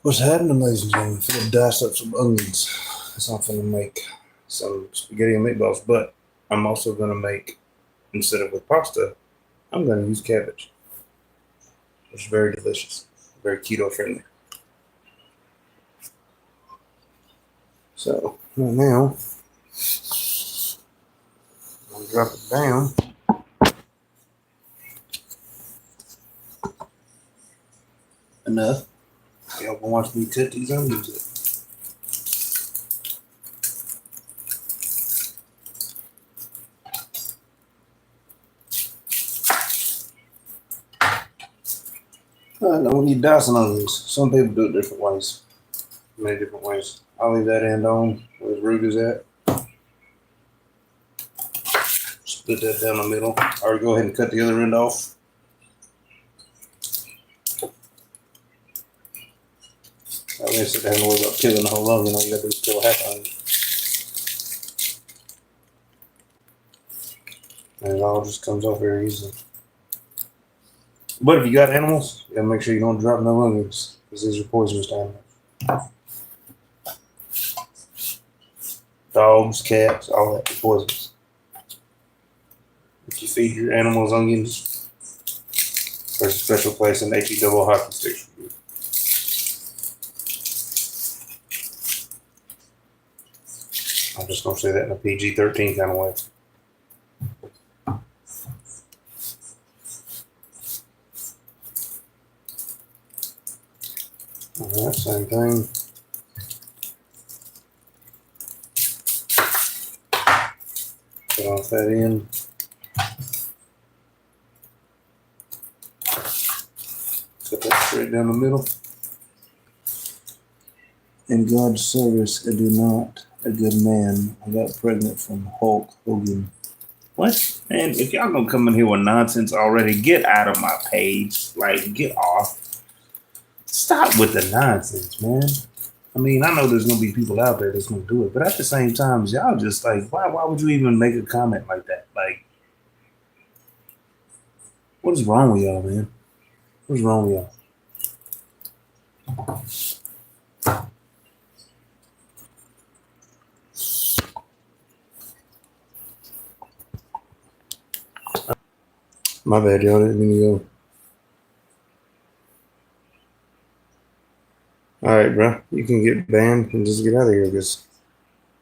What's happening, ladies and gentlemen? I'm finna dice up some onions. So I'm finna make some spaghetti and meatballs, but I'm also gonna make, instead of with pasta, I'm gonna use cabbage. It's very delicious, very keto friendly. So right now, I'm gonna drop it down. Enough. Y'all can watch me cut these onions up. I know when you dicing onions, some people do it different ways. Many different ways. I'll leave that end on where the root is at. Split that down the middle. Or go ahead and cut the other end off. I mean, sit down and worry about peeling the whole onion. All you gotta do is peel half onion. And it all just comes off very easily. But if you got animals, you gotta make sure you don't drop no onions, because these are poisonous to animals. Dogs, cats, all that are poisonous. If you feed your animals onions, there's a special place in HE double hockey sticks for you. I'm just gonna say that in a PG-13 kind of way. Alright, same thing. Put off that end. Cut that straight down the middle. In God's service, I do not a good man. I got pregnant from Hulk Hogan. What? Man, if y'all gonna come in here with nonsense already, get out of my page. Like, get off. Stop with the nonsense, man. I mean, I know there's gonna be people out there that's gonna do it, but at the same time, y'all just like, why would you even make a comment like that? Like, what is wrong with y'all, man? What's wrong with y'all? My bad, y'all. Didn't mean to go. All right, bro. You can get banned and just get out of here because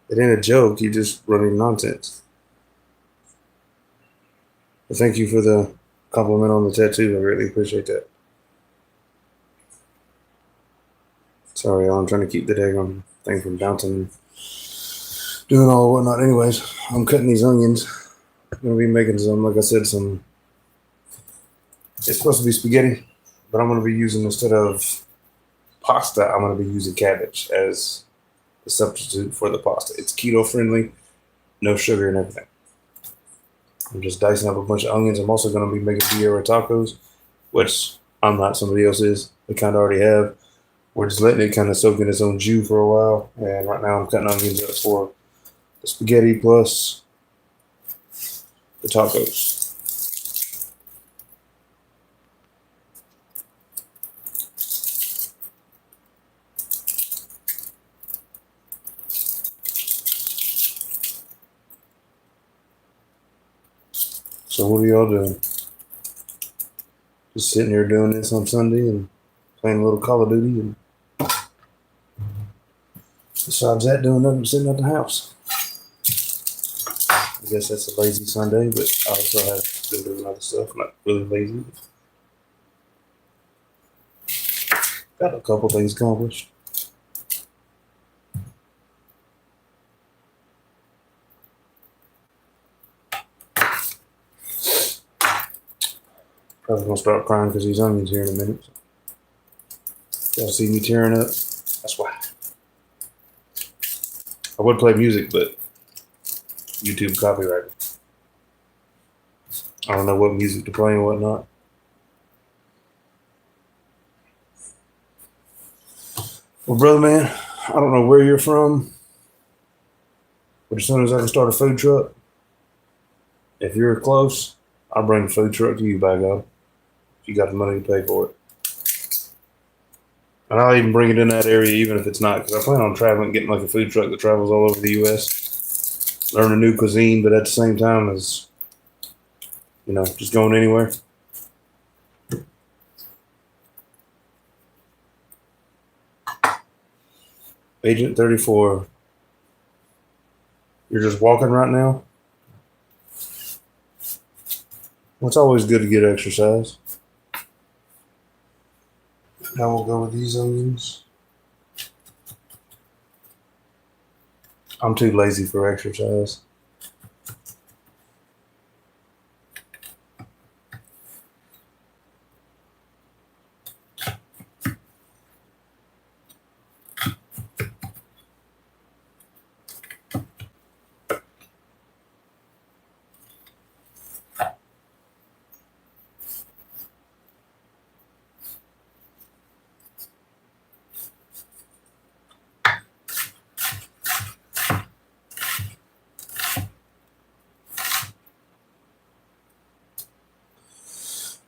it ain't a joke. You just running nonsense. But thank you for the compliment on the tattoo. I really appreciate that. Sorry, y'all. I'm trying to keep the daggone thing from bouncing and doing all whatnot. Anyways, I'm cutting these onions. I'm gonna be making some, like I said, some. It's supposed to be spaghetti, but I'm gonna be using, instead of pasta, I'm gonna be using cabbage as a substitute for the pasta. It's keto friendly, no sugar and everything. I'm just dicing up a bunch of onions. I'm also gonna be making Sierra tacos, which I'm not. Somebody else is. They kind of already have. We're just letting it kind of soak in its own jus for a while. And right now I'm cutting onions up for the spaghetti plus the tacos. So what are y'all doing? Just sitting here doing this on Sunday and playing a little Call of Duty, and besides that, doing nothing, sitting at the house. I guess that's a lazy Sunday, but I also have been doing other stuff. Not really lazy. Got a couple things accomplished. Probably gonna start crying because these onions here in a minute. Y'all see me tearing up? That's why. I would play music, but YouTube copyrighted. I don't know what music to play and whatnot. Well, brother man, I don't know where you're from, but as soon as I can start a food truck, if you're close, I'll bring the food truck to you, by God. If you got the money to pay for it. And I'll even bring it in that area, even if it's not, because I plan on traveling, getting like a food truck that travels all over the U.S., learn a new cuisine, but at the same time as, just going anywhere. Agent 34. You're just walking right now? Well, it's always good to get exercise. Now we'll go with these onions. I'm too lazy for exercise.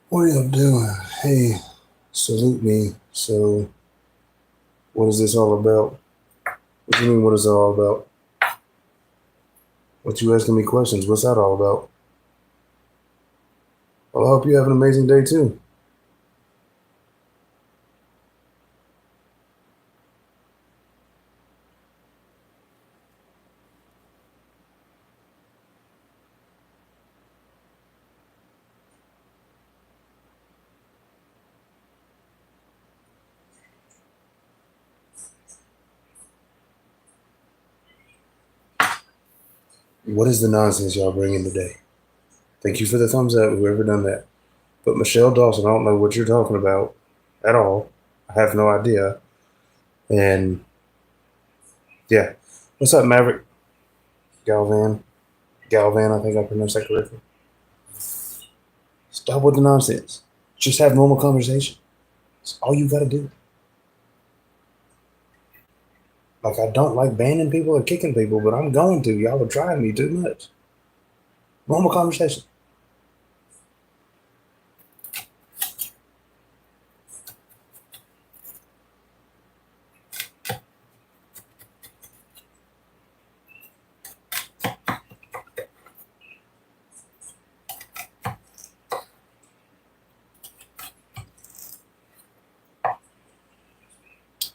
What are y'all doing? Hey, salute me. So, what is this all about? What do you mean, what is it all about? What you asking me questions? What's that all about? Well, I hope you have an amazing day too. What is the nonsense y'all bringing today? Thank you for the thumbs up, whoever done that. But Michelle Dawson, I don't know what you're talking about at all. I have no idea. And yeah, what's up, Maverick? Galvan, I think I pronounced that correctly. Stop with the nonsense. Just have normal conversation. That's all you gotta do. Like, I don't like banning people or kicking people, but I'm going to. Y'all are trying me too much. Normal conversation.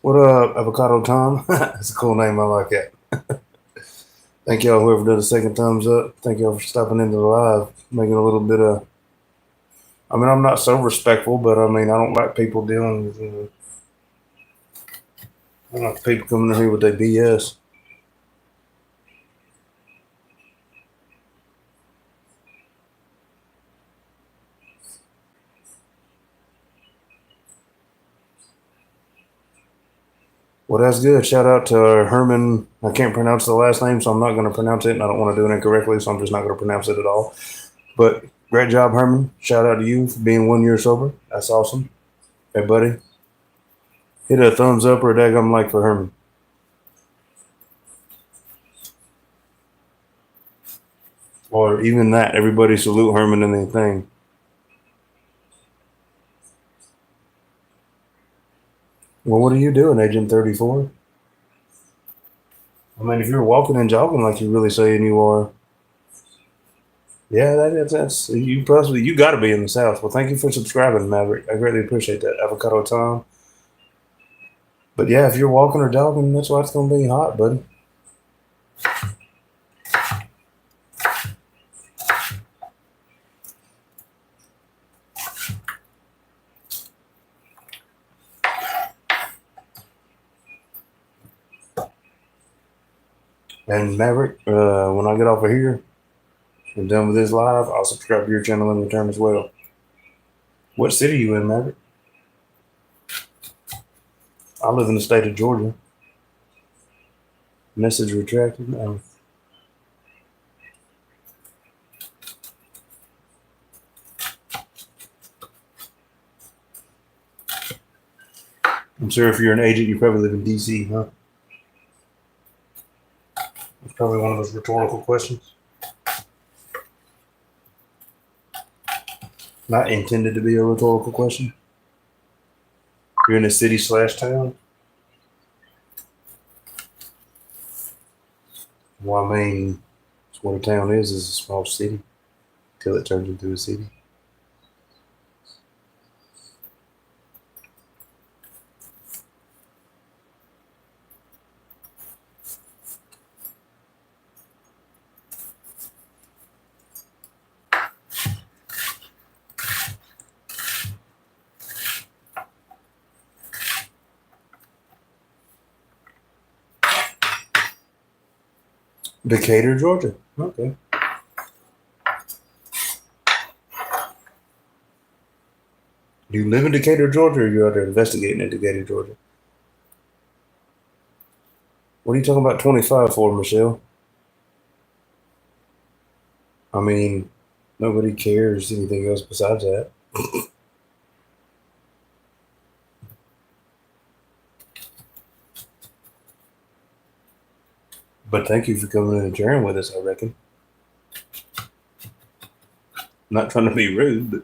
What up, Avocado Tom? That's a cool name. I like it. Thank y'all, whoever did a second thumbs up. Thank y'all for stopping into the live, making a little bit of. I mean, I'm not so respectful, but I mean, I don't like people dealing with. I don't like people coming in here with their BS. Well, that's good. Shout out to Herman. I can't pronounce the last name, so I'm not going to pronounce it, and I don't want to do it incorrectly, so I'm just not going to pronounce it at all. But great job, Herman. Shout out to you for being 1 year sober. That's awesome. Hey, buddy. Hit a thumbs up or a daggum like for Herman. Or even that. Everybody salute Herman in their thing. Well, what are you doing, Agent 34? I mean, if you're walking and jogging like you're really saying you are, yeah, that's you got to be in the South. Well, thank you for subscribing, Maverick. I greatly appreciate that, Avocado Tom. But yeah, if you're walking or jogging, that's why it's gonna be hot, buddy. And Maverick, when I get off of here and done with this live, I'll subscribe to your channel in return as well. What city are you in, Maverick? I live in the state of Georgia. Message retracted. No. I'm sure if you're an agent, you probably live in DC, huh? It's probably one of those rhetorical questions. Not intended to be a rhetorical question. You're in a city/town? Well, I mean, it's what a town is a small city till it turns into a city. Decatur, Georgia. Okay. Do you live in Decatur, Georgia, or you're out there investigating in Decatur, Georgia? What are you talking about 25 for, Michelle? I mean, nobody cares anything else besides that. But thank you for coming in and sharing with us, I reckon. Not trying to be rude, but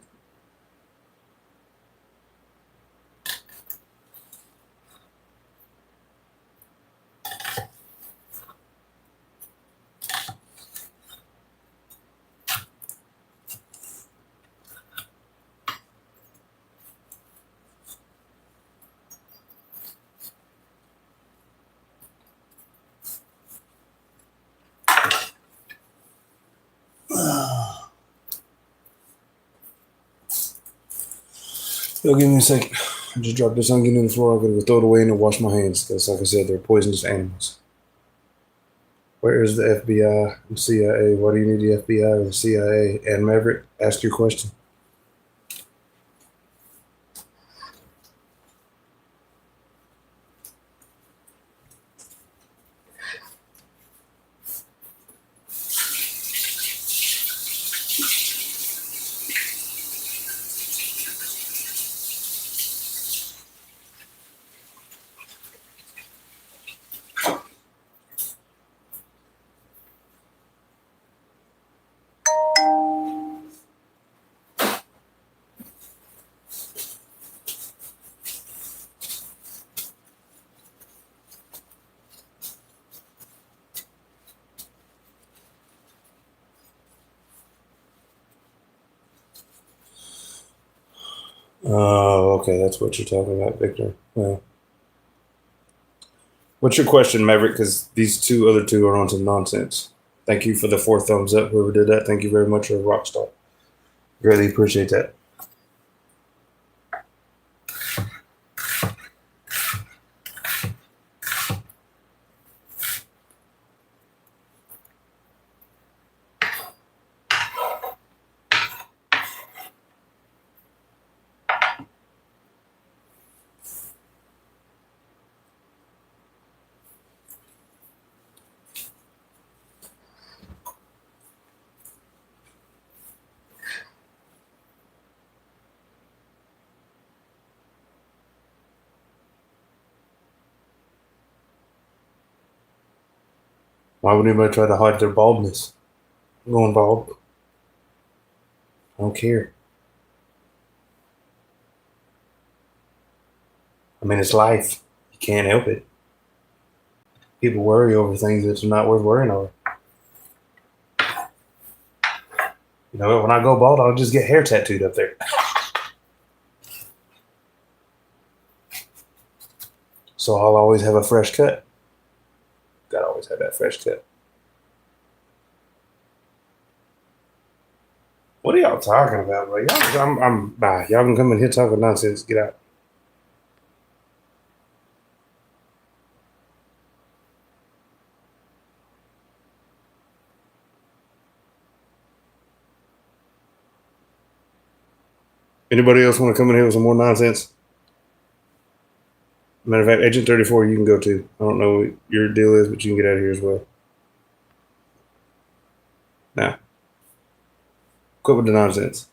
it'll give me a second. I just dropped this onion in the floor. I gotta go throw it away and wash my hands because, like I said, they're poisonous animals. Where is the FBI and CIA? Why do you need the FBI and the CIA? And Maverick, ask your question. Oh, okay, that's what you're talking about, Victor. Well, what's your question, Maverick? Because these other two are on some nonsense. Thank you for the 4 thumbs up. Whoever did that, thank you very much. You're a rock star. Greatly appreciate that. Why would anybody try to hide their baldness? I'm going bald. I don't care. I mean, it's life. You can't help it. People worry over things that's not worth worrying over. You know, when I go bald, I'll just get hair tattooed up there. So I'll always have a fresh cut. Gotta always have that fresh cut. What are y'all talking about, bro? Bye. Y'all can come in here talking nonsense. Get out. Anybody else want to come in here with some more nonsense? Matter of fact, Agent 34, you can go too. I don't know what your deal is, but you can get out of here as well. Now, quit with the nonsense.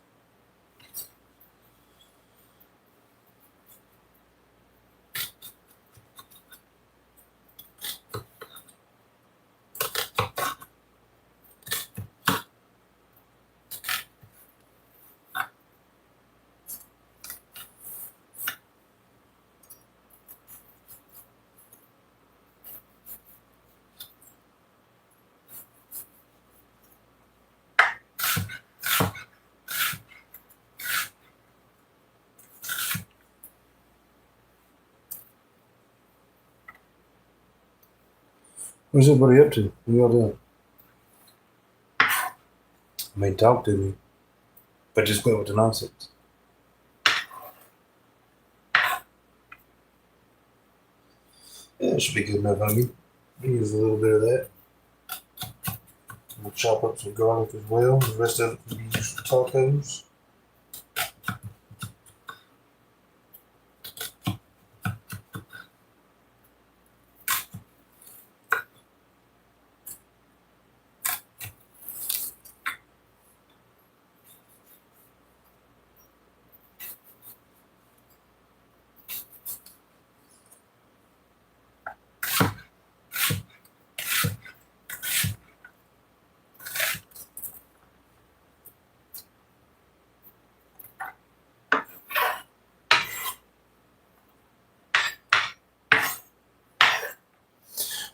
What's everybody up to? What y'all doing? I mean, talk to me, but just quit with the nonsense. Yeah, it should be good enough, onion. Use a little bit of that. We'll chop up some garlic as well. The rest of it can be used for tacos.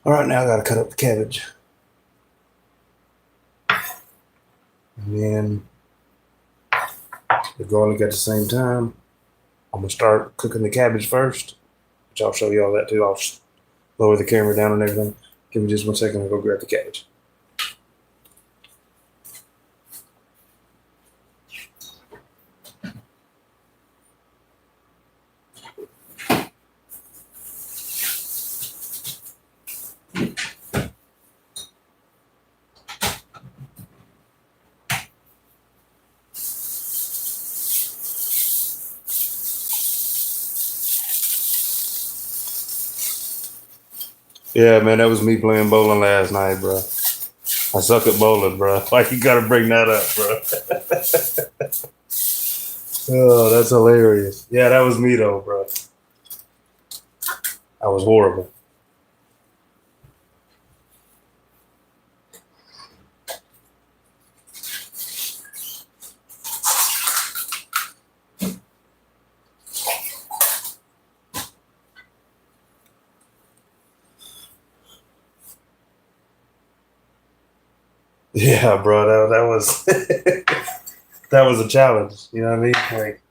All right, now I gotta cut up the cabbage. And then the garlic at the same time. I'm gonna start cooking the cabbage first, which I'll show you all that too. I'll lower the camera down and everything. Give me just 1 second, I'll go grab the cabbage. Yeah, man, that was me playing bowling last night, bro. I suck at bowling, bro. Like, you gotta bring that up, bro. Oh, that's hilarious. Yeah, that was me though, bro. I was horrible. Yeah, bro, that was that was a challenge. You know what I mean? Like,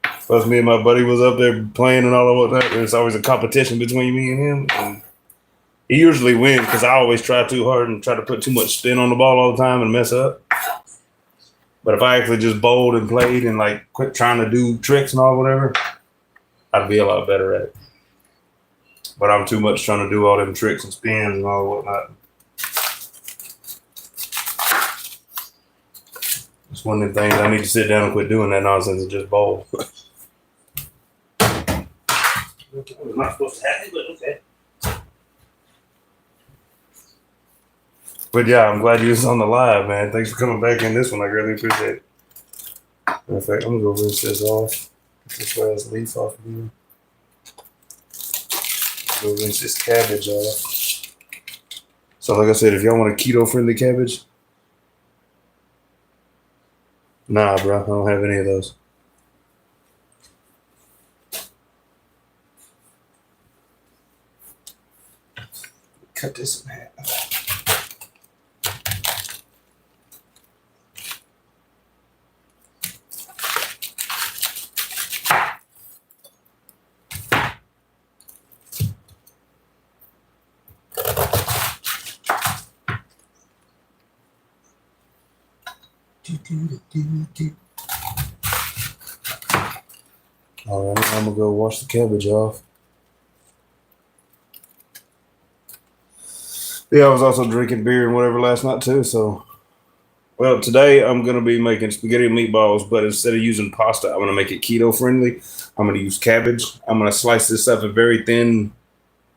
plus me and my buddy was up there playing and all of whatnot. There's always a competition between me and him, and he usually wins because I always try too hard and try to put too much spin on the ball all the time and mess up. But if I actually just bowled and played and like quit trying to do tricks and all whatever, I'd be a lot better at it. But I'm too much trying to do all them tricks and spins and all whatnot. It's one of the things I need to sit down and quit doing that nonsense and just bowl. I was not supposed to happen, but okay. But yeah, I'm glad you was on the live, man. Thanks for coming back in this one. I really appreciate it. In fact, I'm gonna go rinse this off. Get this last leaf off of here. Go rinse this cabbage off. So like I said, if y'all want a keto-friendly cabbage, nah, bro, I don't have any of those. Cut this in half. All right, I'm gonna go wash the cabbage off. Yeah, I was also drinking beer and whatever last night too. So, well, today I'm gonna be making spaghetti and meatballs, but instead of using pasta, I'm gonna make it keto friendly. I'm gonna use cabbage. I'm gonna slice this up in very thin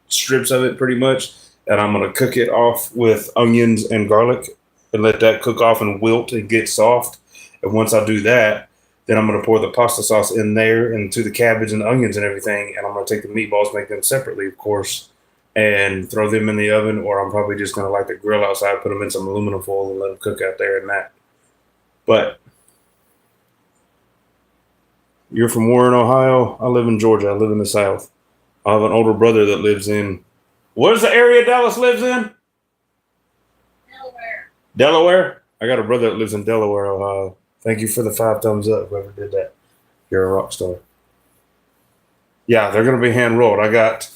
strips of it, pretty much, and I'm gonna cook it off with onions and garlic, and let that cook off and wilt and get soft. And once I do that, then I'm gonna pour the pasta sauce in there and to the cabbage and the onions and everything, and I'm gonna take the meatballs, make them separately, of course, and throw them in the oven, or I'm probably just gonna light the grill outside, put them in some aluminum foil, and let them cook out there and that. But you're from Warren, Ohio. I live in Georgia. I live in the South. I have an older brother that lives in. Where's the area Dallas lives in? Delaware. Delaware? I got a brother that lives in Delaware, Ohio. Thank you for the 5 thumbs up, whoever did that. You're a rock star. Yeah, they're going to be hand rolled. I got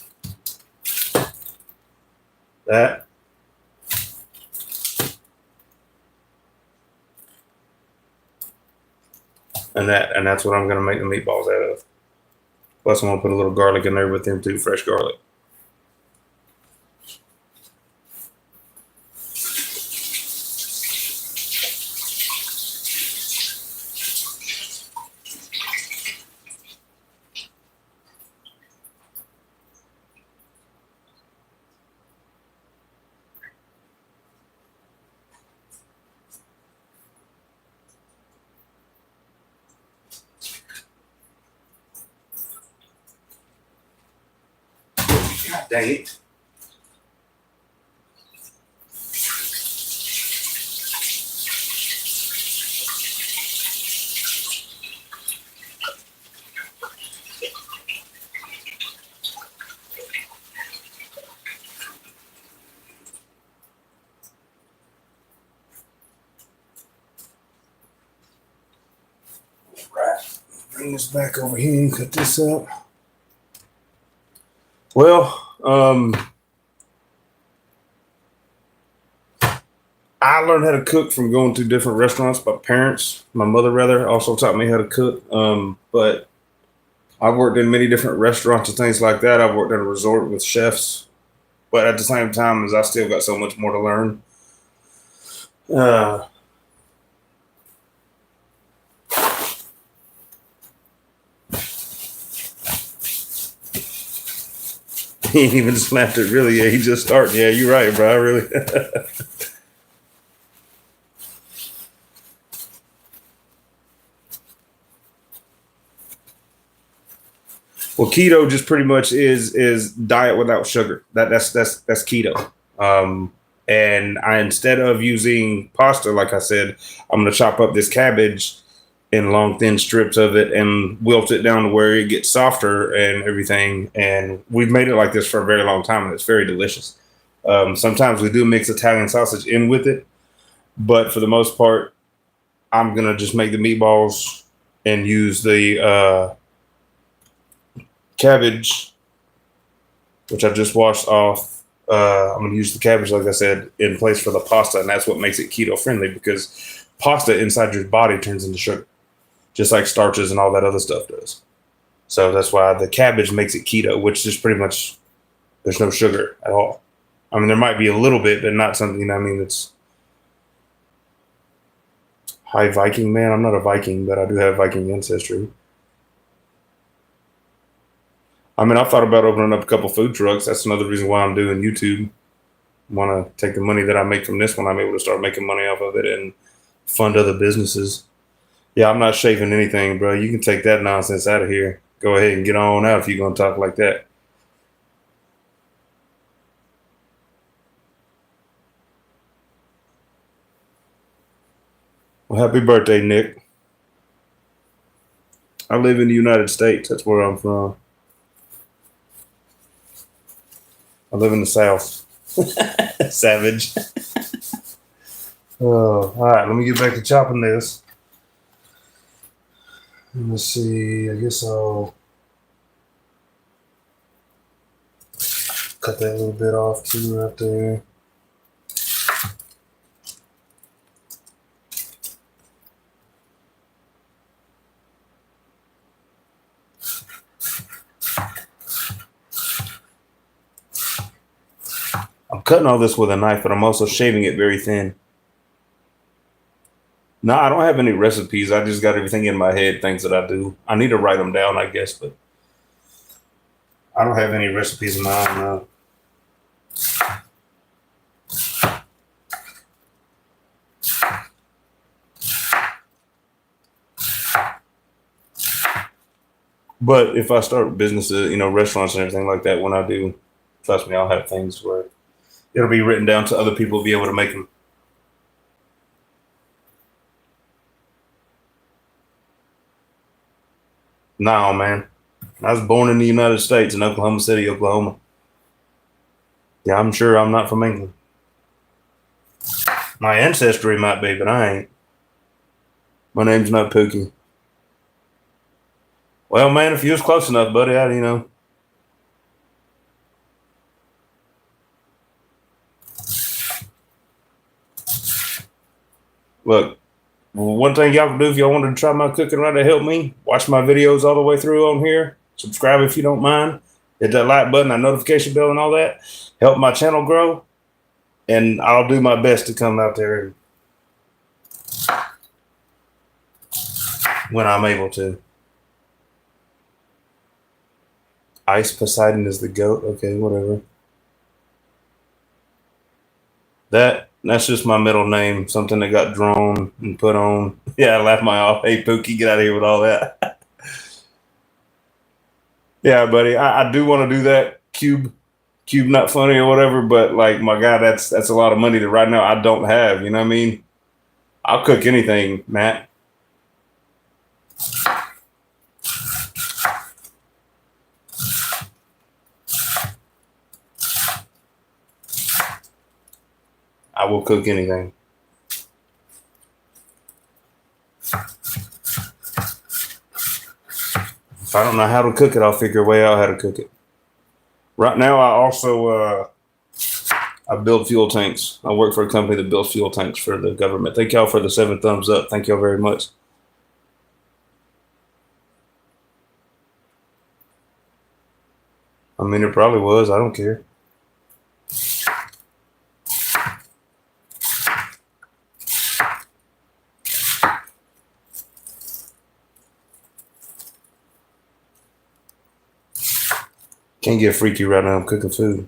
That. And that's what I'm gonna make the meatballs out of. Plus, I'm gonna put a little garlic in there with them too, fresh garlic. God dang it. Right. Bring this back over here and cut this up. Well, I learned how to cook from going to different restaurants. My mother rather, also taught me how to cook. But I've worked in many different restaurants and things like that. I've worked at a resort with chefs, but at the same time, as I still got so much more to learn. Uh, he ain't even snapped it really. Yeah, he just started. Yeah, you're right, bro. I really. Well, keto just pretty much is diet without sugar. That's keto. And I, instead of using pasta, like I said, I'm gonna chop up this cabbage in long thin strips of it and wilt it down to where it gets softer and everything. And we've made it like this for a very long time, and it's very delicious. Sometimes we do mix Italian sausage in with it, but for the most part, I'm gonna just make the meatballs and use the cabbage, which I just washed off. I'm going to use the cabbage, like I said, in place for the pasta, and that's what makes it keto friendly, because pasta inside your body turns into sugar, just like starches and all that other stuff does. So that's why the cabbage makes it keto, which is pretty much there's no sugar at all. I mean, there might be a little bit, but not something. I mean, it's high Viking man. I'm not a Viking, but I do have Viking ancestry. I mean, I've thought about opening up a couple food trucks. That's another reason why I'm doing YouTube. Want to take the money that I make from this one, I'm able to start making money off of it and fund other businesses. Yeah, I'm not shaving anything, bro. You can take that nonsense out of here. Go ahead and get on out if you're going to talk like that. Well, happy birthday, Nick. I live in the United States. That's where I'm from. I live in the South. Savage. Oh, all right. Let me get back to chopping this. Let's see. I guess I'll cut that little bit off too right there. I'm cutting all this with a knife, but I'm also shaving it very thin. No, I don't have any recipes. I just got everything in my head, things that I do. I need to write them down, I guess, but I don't have any recipes of mine. No. But if I start businesses, restaurants and everything like that, when I do, trust me, I'll have things where it'll be written down to other people to be able to make them. No, man. I was born in the United States in Oklahoma City, Oklahoma. Yeah, I'm sure I'm not from England. My ancestry might be, but I ain't. My name's not Pookie. Well, man, if you was close enough, buddy, Look, one thing y'all can do if y'all wanted to try my cooking right to help me, watch my videos all the way through on here. Subscribe if you don't mind. Hit that like button, that notification bell, and all that. Help my channel grow. And I'll do my best to come out there when I'm able to. Ice Poseidon is the goat. Okay, whatever. That's just my middle name. Something that got drawn and put on. Yeah, I laughed my off. Hey, Pookie, get out of here with all that. Yeah, buddy, I do want to do that. Cube not funny or whatever, but like my God, that's a lot of money that right now I don't have. You know what I mean? I'll cook anything, Matt. I will cook anything. If I don't know how to cook it, I'll figure a way out how to cook it. Right now, I also I build fuel tanks. I work for a company that builds fuel tanks for the government. Thank y'all for the 7 thumbs up. Thank y'all very much. I mean, it probably was. I don't care. Can't get freaky right now. I'm cooking food.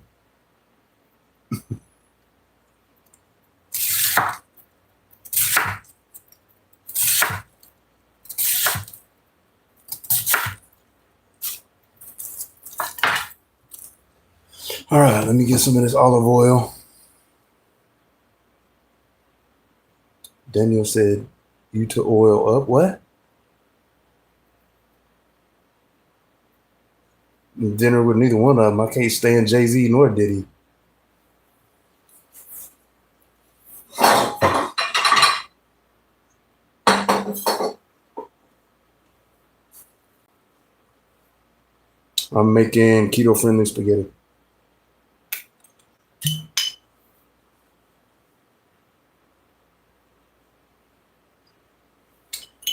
All right, let me get some of this olive oil. Daniel said, "You to oil up." What? Dinner with neither one of them. I can't stand Jay-Z nor Diddy. I'm making keto-friendly spaghetti.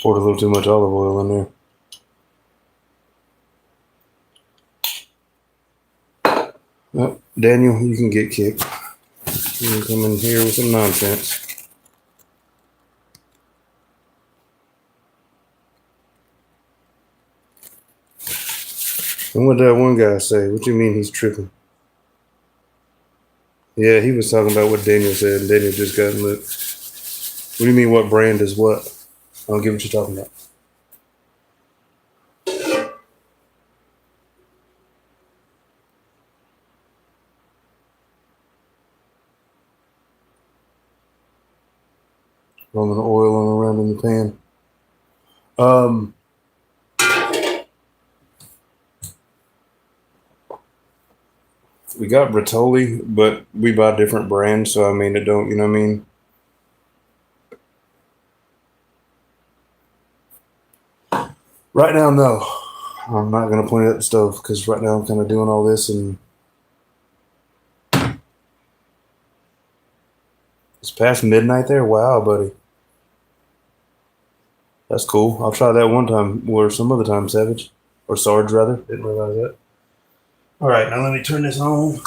Poured a little too much olive oil in there. Well, Daniel, you can get kicked. You can come in here with some nonsense. And what did that one guy say? What you mean he's tripping? Yeah, he was talking about what Daniel said, and Daniel just got looked. What do you mean what brand is what? I don't get what you're talking about. Rolling the oil on around in the pan. We got Bertolli, but we buy different brands, so I mean, it don't, you know what I mean? Right now, no. I'm not going to point it at the stove because right now I'm kind of doing all this and it's past midnight there. Wow, buddy. That's cool. I'll try that one time or some other time, Savage. Or Sarge, rather. Didn't realize that. All right, now let me turn this on.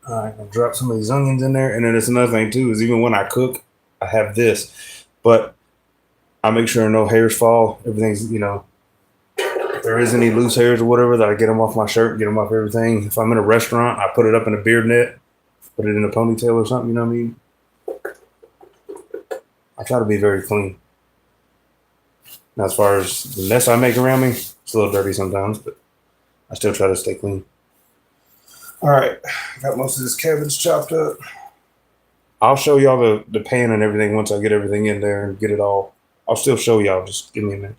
All right, I'll drop some of these onions in there. And then it's another thing, too, is even when I cook, I have this. But I make sure no hairs fall. Everything's, you know, if there is any loose hairs or whatever, that I get them off my shirt, get them off everything. If I'm in a restaurant, I put it up in a beard net, put it in a ponytail or something, you know what I mean? I try to be very clean. Now, as far as the mess I make around me, it's a little dirty sometimes, but I still try to stay clean. All right, got most of this cabbage chopped up. I'll show y'all the pan and everything once I get everything in there and get it all. I'll still show y'all. Just give me a minute.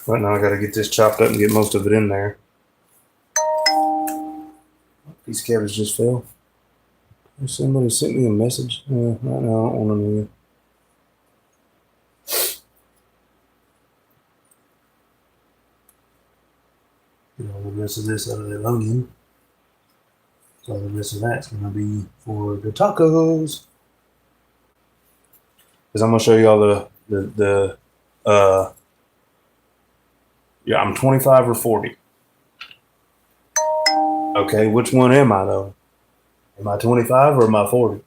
Right now, I got to get this chopped up and get most of it in there. Piece of cabbage just fell. Somebody sent me a message. Right now, I don't want to know. rest of this out of the onion. So the rest of that's gonna be for the tacos. Because I'm gonna show you all yeah, I'm 25 or 40. Okay, which one am I though? Am I 25 or am I 40?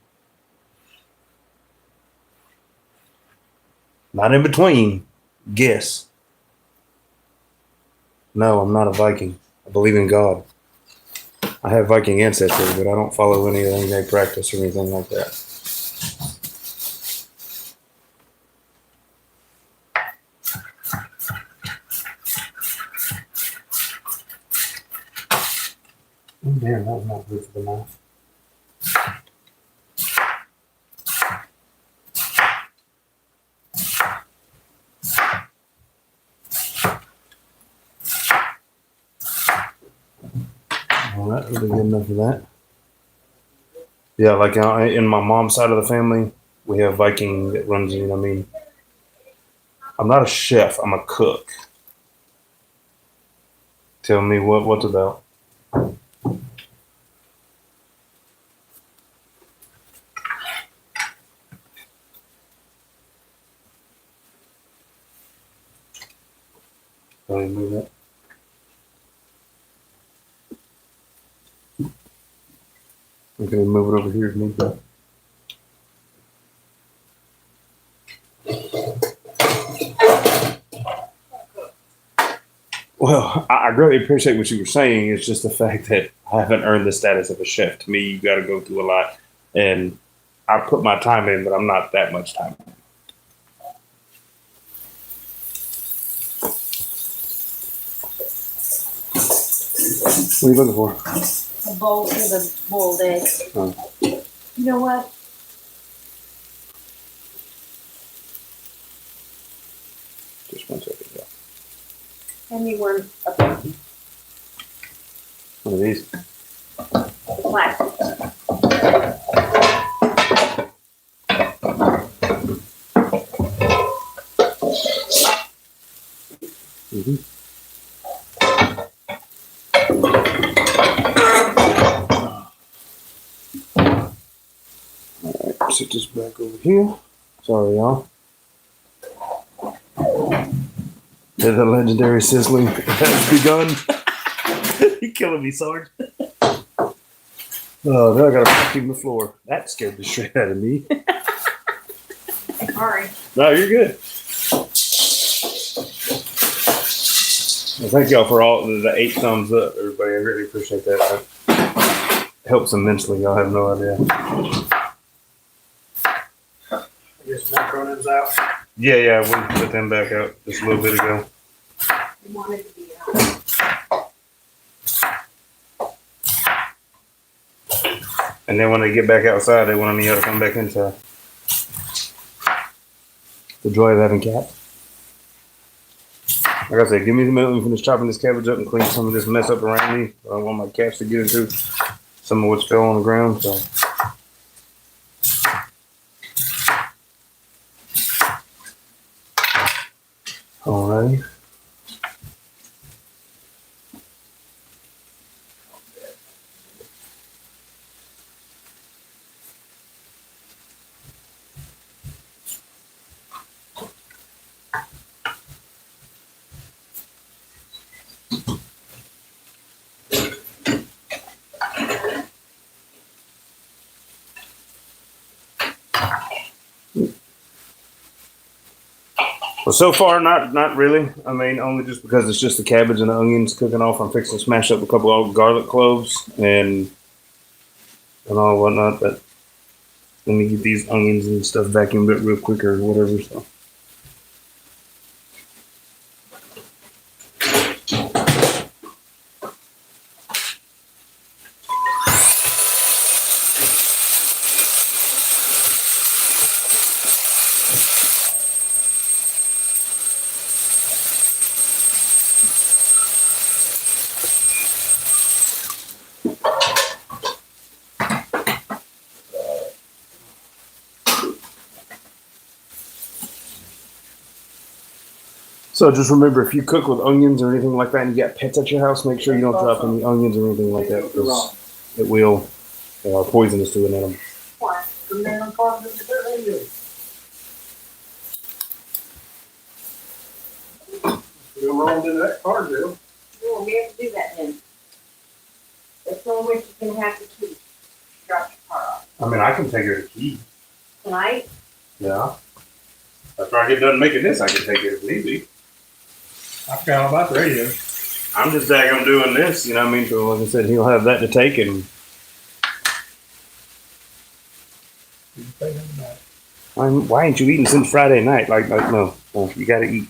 Not in between. Guess. No, I'm not a Viking. I believe in God. I have Viking ancestry, but I don't follow anything they practice or anything like that. Oh, damn, that was not good for the mouth. All right, that'll be good enough of that. Yeah, like in my mom's side of the family, we have Viking that runs it. I mean, I'm not a chef. I'm a cook. Tell me what's about. Let me move that. We can move it over here if need be. Well, I really appreciate what you were saying. It's just the fact that I haven't earned the status of a chef. To me, you got to go through a lot, and I put my time in, but I'm not that much time in. What are you looking for? A bowl with a boiled egg. Oh. You know what? Just 1 second, yeah. Hand me one of the One of these. plastics. Mm-hmm. All right, sit this back over here. Sorry, y'all. The legendary sizzling has begun. You killing me, Sarge. Oh, now I got to vacuum the floor. That scared the shit out of me. Sorry. No, you're good. Well, thank y'all for all the 8 thumbs up, everybody. I really appreciate that. It helps immensely. Y'all have no idea. I guess macaroni's out. Yeah, we put them back out just a little bit ago. I wanted to be out. And then when they get back outside, they want me to come back inside. The joy of having cats. Like I said, give me the minute. Let me finish chopping this cabbage up and clean some of this mess up around me. I don't want my cats to get into some of what's fell on the ground. So. Alrighty. Well, so far, not really. I mean, only just because it's just the cabbage and the onions cooking off. I'm fixing to smash up a couple of garlic cloves and all whatnot. But let me get these onions and stuff vacuumed up real quick or whatever. So. So just remember, if you cook with onions or anything like that, and you got pets at your house, make sure you don't drop any onions or anything like that, because it will poisonous to an animal. What? We'll roll into that car, Bill. You won't be able to do that then. That's the only way she's gonna have to keep. Drop your car off. I mean, I can take her to Key. Tonight? Yeah. After I get done making this, I can take it if need be. I forgot all about the radio. I'm just daggone doing this, you know what I mean? So like I said, he'll have that to take, and why ain't you eating since Friday night? Like no, you gotta eat.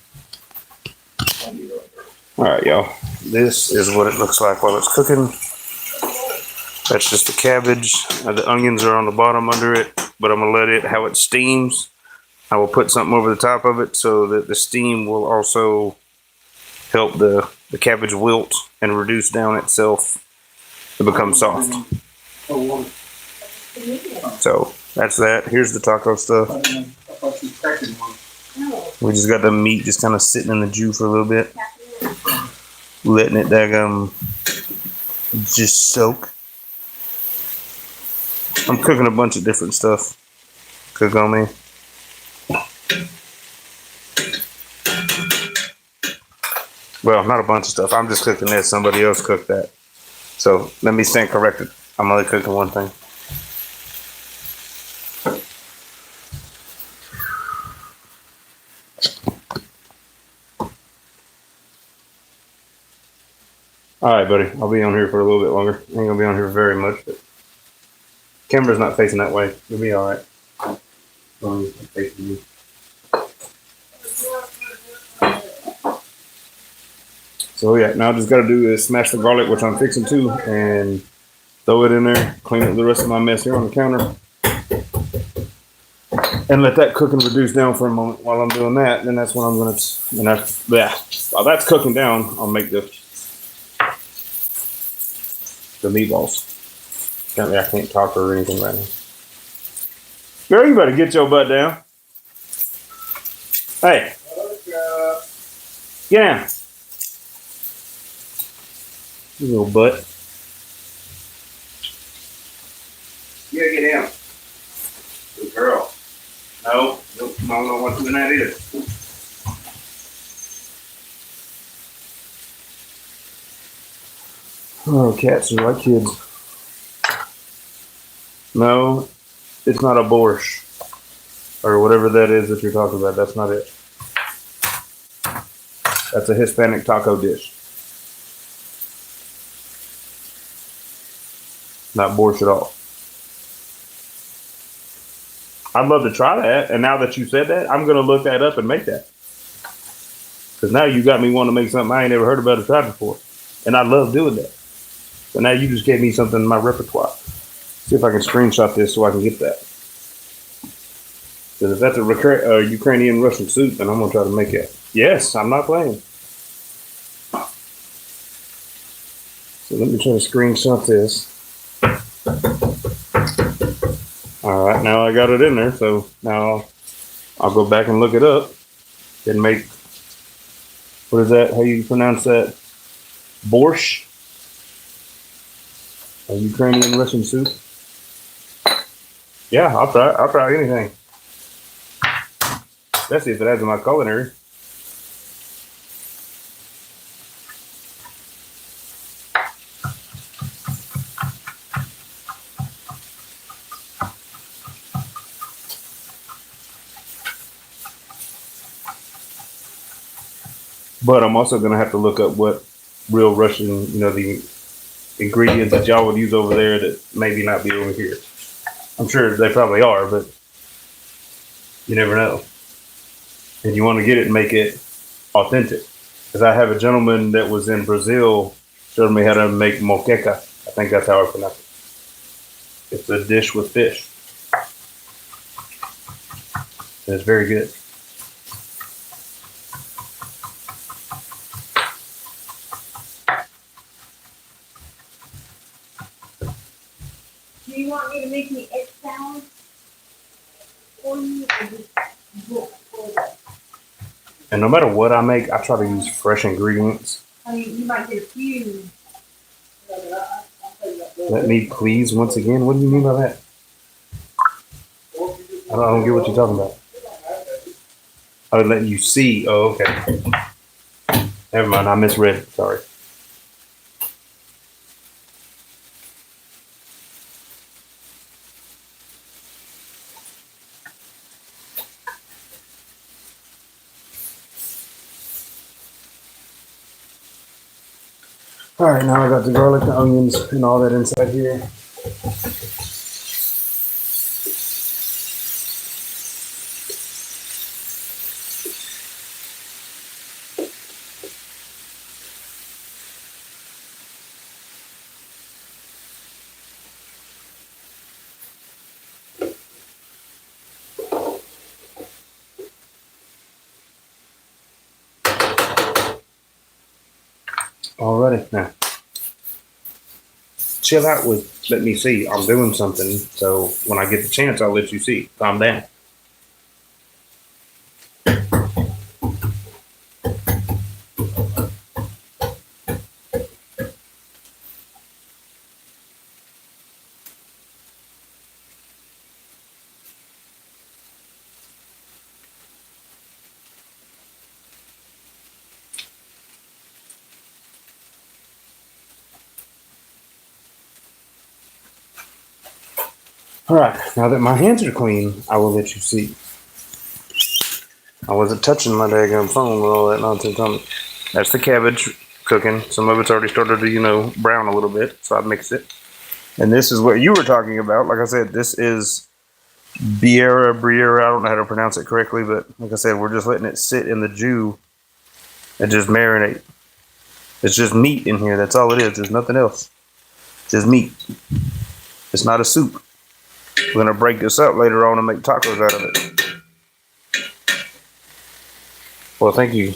All right, y'all. This is what it looks like while it's cooking. That's just the cabbage. The onions are on the bottom under it, but I'm gonna let it, how it steams, I will put something over the top of it so that the steam will also help the cabbage wilt and reduce down itself to become soft. So that's that. Here's the taco stuff. We just got the meat just kind of sitting in the jus for a little bit, letting it just soak. I'm cooking a bunch of different stuff. Cook on me. Well, not a bunch of stuff. I'm just cooking this. Somebody else cooked that. So let me stand corrected. I'm only cooking one thing. All right, buddy. I'll be on here for a little bit longer. I ain't gonna be on here very much, but camera's not facing that way. You'll be all right. As long as it's facing you. So yeah, now I just got to do is smash the garlic, which I'm fixing to, and throw it in there, clean up the rest of my mess here on the counter, and let that cook and reduce down for a moment. While I'm doing that, then that's when I'm gonna, while that's cooking down, I'll make the meatballs. Apparently I can't talk or anything right now. Girl, you better get your butt down. Hey, get down. You little butt. You gotta get down. Good girl. No, nope, I don't know what doing that is. Oh, cats are like kids. No, it's not a borscht. Or whatever that is that you're talking about. That's not it. That's a Hispanic taco dish. Not borscht at all. I'd love to try that, and now that you said that, I'm gonna look that up and make that. Cause now you got me wanting to make something I ain't ever heard about or tried before, and I love doing that. So now you just gave me something in my repertoire. See if I can screenshot this so I can get that. Cause if that's a Ukrainian Russian soup, then I'm gonna try to make it. Yes, I'm not playing. So let me try to screenshot this. All right, now I got it in there, so now I'll go back and look it up and make, what is that, how you pronounce that? Borscht? A Ukrainian Russian soup? Yeah, I'll try anything. Especially if it adds to my culinary. But I'm also going to have to look up what real Russian, the ingredients that y'all would use over there that maybe not be over here. I'm sure they probably are, but you never know. And you want to get it and make it authentic. Because I have a gentleman that was in Brazil showed me how to make moqueca. I think that's how I pronounce it. It's a dish with fish. And it's very good. Do you want me to make me egg salad for you, or just book for that? And no matter what I make, I try to use fresh ingredients. I mean, you might get a few. Let me please once again. What do you mean by that? I don't get what you're talking about. I would let you see. Oh, okay. Never mind. I misread it. Sorry. All right, now I got the garlic, the onions, and all that inside here. Alrighty, now chill out with let me see. I'm doing something, so when I get the chance, I'll let you see. Calm down. All right, now that my hands are clean, I will let you see. I wasn't touching my daggone phone with all that nonsense on it. That's the cabbage cooking. Some of it's already started to, brown a little bit, so I mixed it. And this is what you were talking about. Like I said, this is Briera. I don't know how to pronounce it correctly, but like I said, we're just letting it sit in the jus and just marinate. It's just meat in here. That's all it is. There's nothing else. Just meat. It's not a soup. We're gonna break this up later on and make tacos out of it. Well, thank you.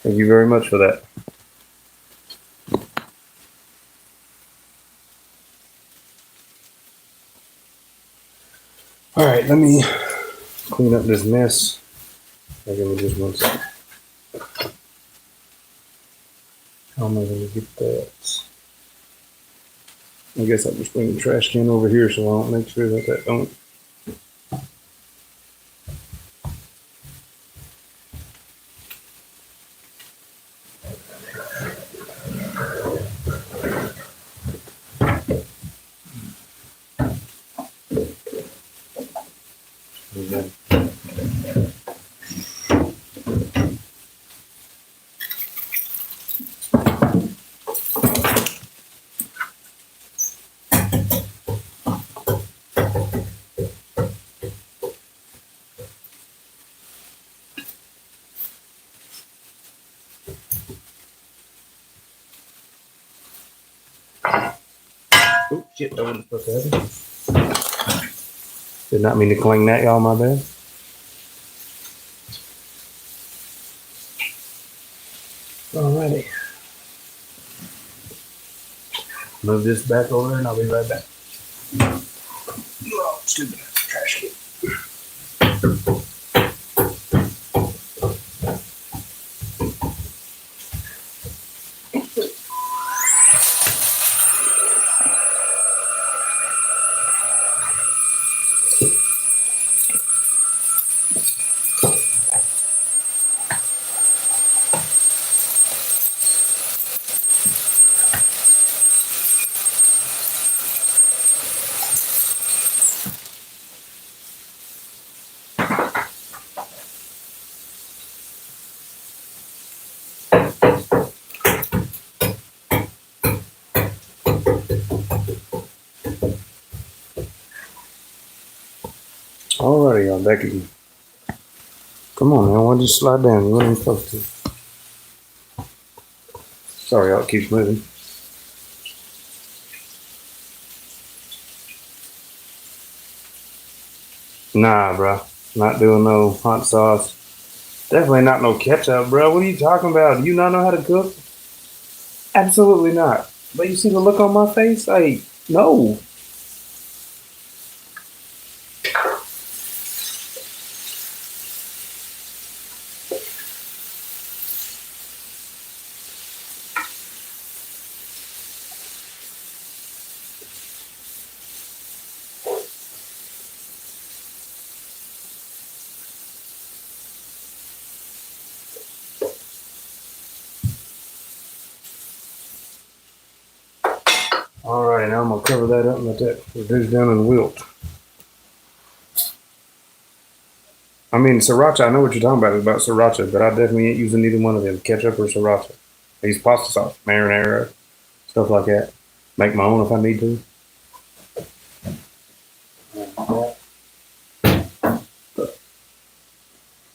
Thank you very much for that. All right, let me clean up this mess. Give me just 1 second. How am I gonna get that? I guess I'll just bring the trash can over here so I don't make sure that don't. Oh shit, that wasn't supposed to happen. Did not mean to cling that, y'all, my bad. Alrighty. Move this back over and I'll be right back. Oh, stupid trash can. Alrighty, y'all, back again. Come on, man. Why don't you slide down? You weren't supposed to. Sorry, y'all, it keeps moving. Nah, bro. Not doing no hot sauce. Definitely not no ketchup, bro. What are you talking about? Do you not know how to cook? Absolutely not. But you see the look on my face? Like, no. right now. I'm gonna cover that up and let that reduce down and wilt. I mean, sriracha, I know what you're talking about sriracha, but I definitely ain't using neither one of them, ketchup or sriracha. I use pasta sauce, marinara, stuff like that. Make my own if I need to.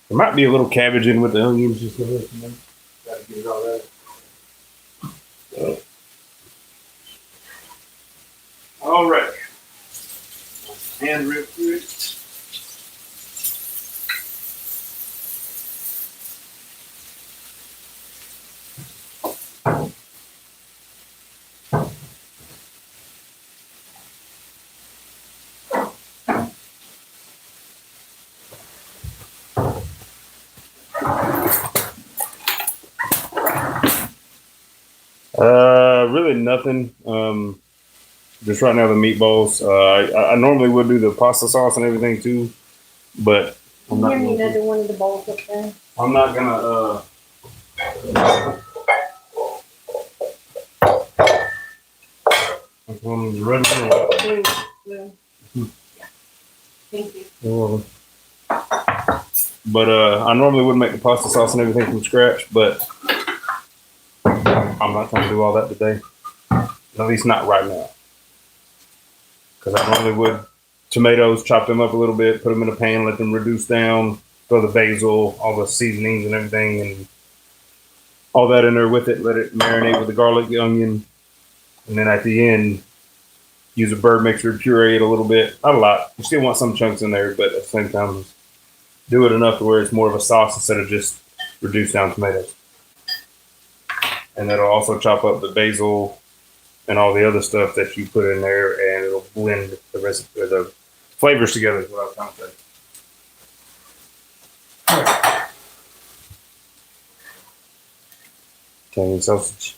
There might be a little cabbage in with the onions just a little. Gotta get it all right. All right. Hand real quick. Really nothing. Just right now the meatballs. I normally would do the pasta sauce and everything too, but I'm not. Give me Gonna, another one of the bowls up there. I'm not gonna. Red Blue. Thank you. one. But I normally would make the pasta sauce and everything from scratch, but I'm not trying to do all that today. At least not right now. Because I normally would tomatoes, chop them up a little bit, put them in a pan, let them reduce down, throw the basil, all the seasonings and everything, and all that in there with it. Let it marinate with the garlic, the onion, and then at the end, use a bird mixer, puree it a little bit. Not a lot. You still want some chunks in there, but at the same time, do it enough to where it's more of a sauce instead of just reduced down tomatoes. And that'll also chop up the basil and all the other stuff that you put in there, and it'll blend the recipe, the flavors together. Is what I was trying to say. Italian sausage.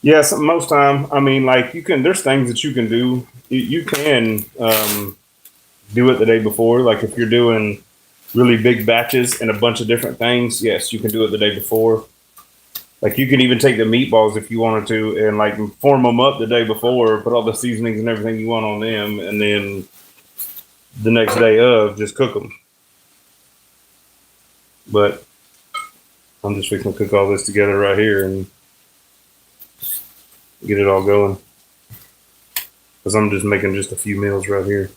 Yes, most time. I mean, like you can. There's things that you can do. You can do it the day before. Like if you're doing really big batches and a bunch of different things, yes, you can do it the day before. Like you can even take the meatballs if you wanted to and like form them up the day before, put all the seasonings and everything you want on them, and then the next day of just cook them. But I'm just fixing to cook all this together right here and get it all going. Because I'm just making just a few meals right here.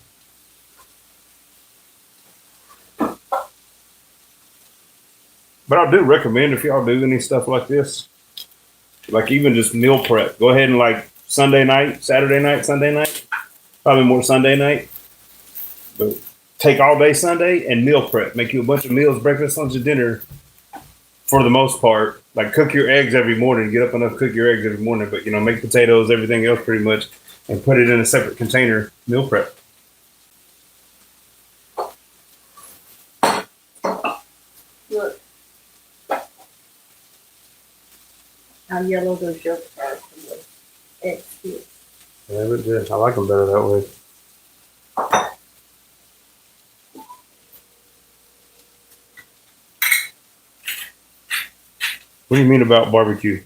But I do recommend if y'all do any stuff like this, like even just meal prep, go ahead and like Sunday night, Saturday night, Sunday night, probably more Sunday night, but take all day Sunday and meal prep. Make you a bunch of meals, breakfast, lunch, and dinner for the most part. Like cook your eggs every morning, get up enough, cook your eggs every morning, but make potatoes, everything else pretty much, and put it in a separate container, meal prep. Look how yellow those yolks are from the eggs too. Yeah, but good. I like them better that way. What do you mean about barbecue?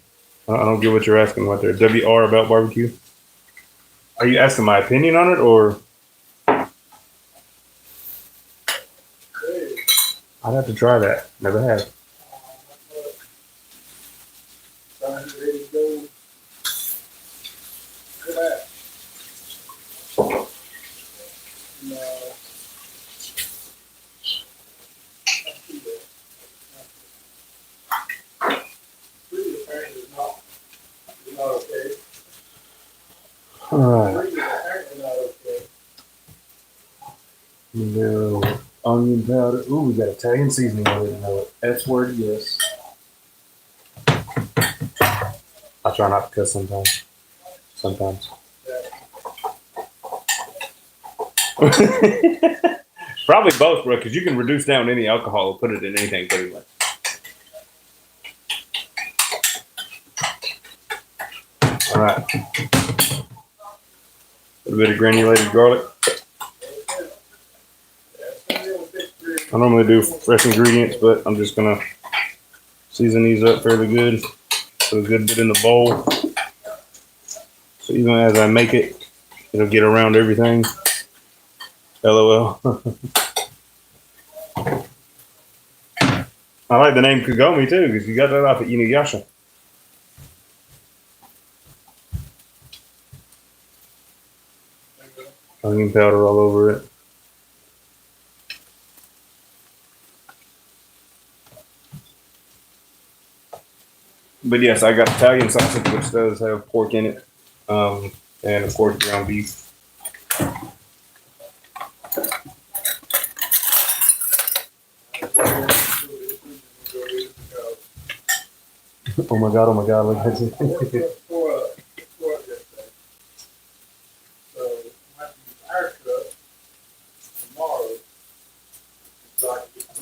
I don't get what you're asking right there. WR about barbecue? Are you asking my opinion on it or? I'd have to try that. Never have. All right. No onion powder. Ooh, we got Italian seasoning. I didn't know it. S word, yes. I try not to cuss sometimes. Sometimes. Probably both, bro, because you can reduce down any alcohol or put it in anything pretty much. All right. A little bit of granulated garlic. I normally do fresh ingredients, but I'm just gonna season these up fairly good. put a good bit in the bowl. So even as I make it, it'll get around everything. LOL. I like the name Kagome too, because you got that off at Inuyasha. Onion powder all over it. But yes, I got Italian sausage, which does have pork in it, and of course ground beef. Oh my god! Look at it.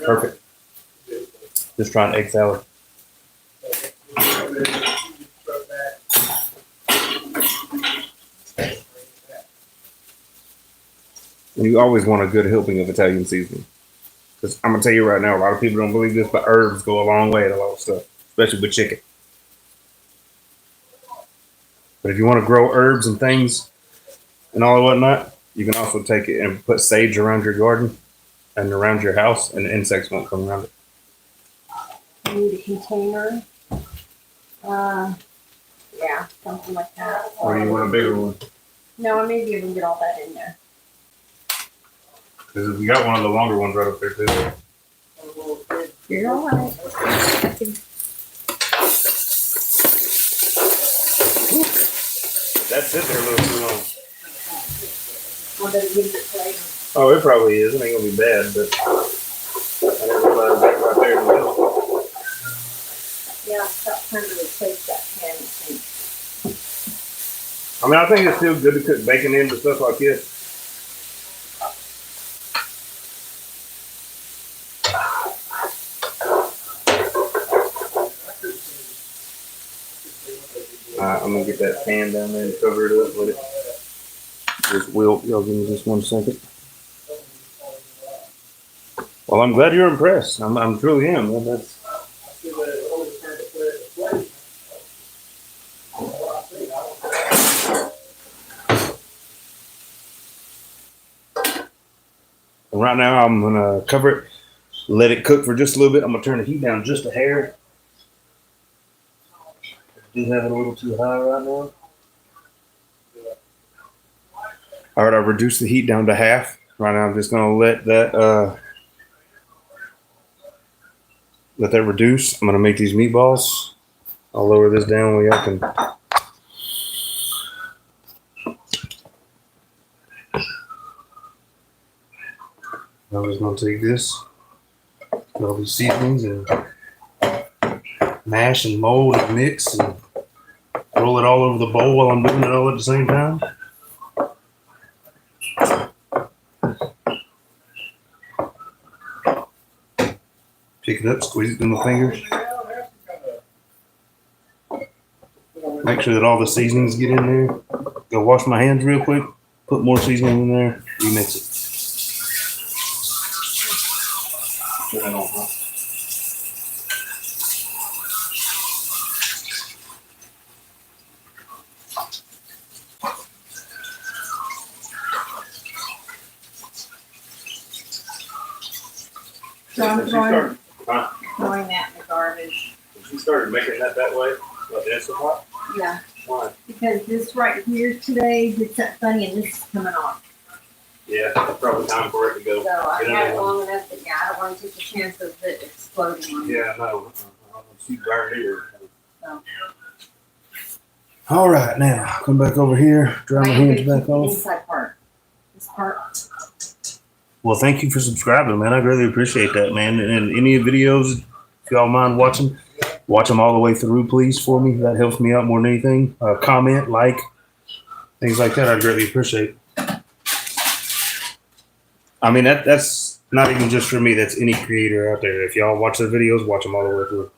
Perfect. Just trying egg salad. You always want a good helping of Italian seasoning. Because I'm going to tell you right now, a lot of people don't believe this, but herbs go a long way in a lot of stuff, especially with chicken. But if you want to grow herbs and things and all and whatnot, you can also take it and put sage around your garden and around your house, and the insects won't come around it. I need a container. Yeah, something like that. Or you want a bigger one? No, I may be able to get all that in there. Because we got one of the longer ones right up there too. You're all right. That sits there a little too long. I better give it later. Oh, it probably is. It ain't gonna be bad, but I didn't realize that right there in the middle. Yeah, stop trying to replace that pan thing. I mean, I think it's still good to cook bacon into stuff like this. I'm gonna get that pan down there and cover it up with it. Just will y'all give me just 1 second. Well, I'm glad you're impressed. I'm truly am. Well, that's. And right now, I'm gonna cover it, let it cook for just a little bit. I'm gonna turn the heat down just a hair. I do have it a little too high right now. All right, I've reduced the heat down to half. Right now, I'm just gonna let that reduce. I'm gonna make these meatballs. I'll lower this down where y'all can. I'm just gonna take this, all these seasonings, and mash and mold and mix and roll it all over the bowl while I'm doing it all at the same time. Pick it up, squeeze it in my fingers. Make sure that all the seasonings get in there. Go wash my hands real quick. Put more seasoning in there. Remix it. So I'm throwing that in the garbage. You started making that way? Like the Instant Pot? Yeah. Why? Because this right here today gets that funny and this is coming off. Yeah, it's probably time for it to go. So I got it long enough that I don't want to take the chance of it exploding on me. Yeah, no. I don't see burn either. No. All right, now come back over here. Dry my hands back The off. inside part. This part. Well, thank you for subscribing, man. I really appreciate that, man. And any videos, if y'all mind watching, watch them all the way through, please, for me. That helps me out more than anything. Comment, like, things like that. I greatly appreciate. I mean, that's not even just for me. That's any creator out there. If y'all watch their videos, watch them all the way through.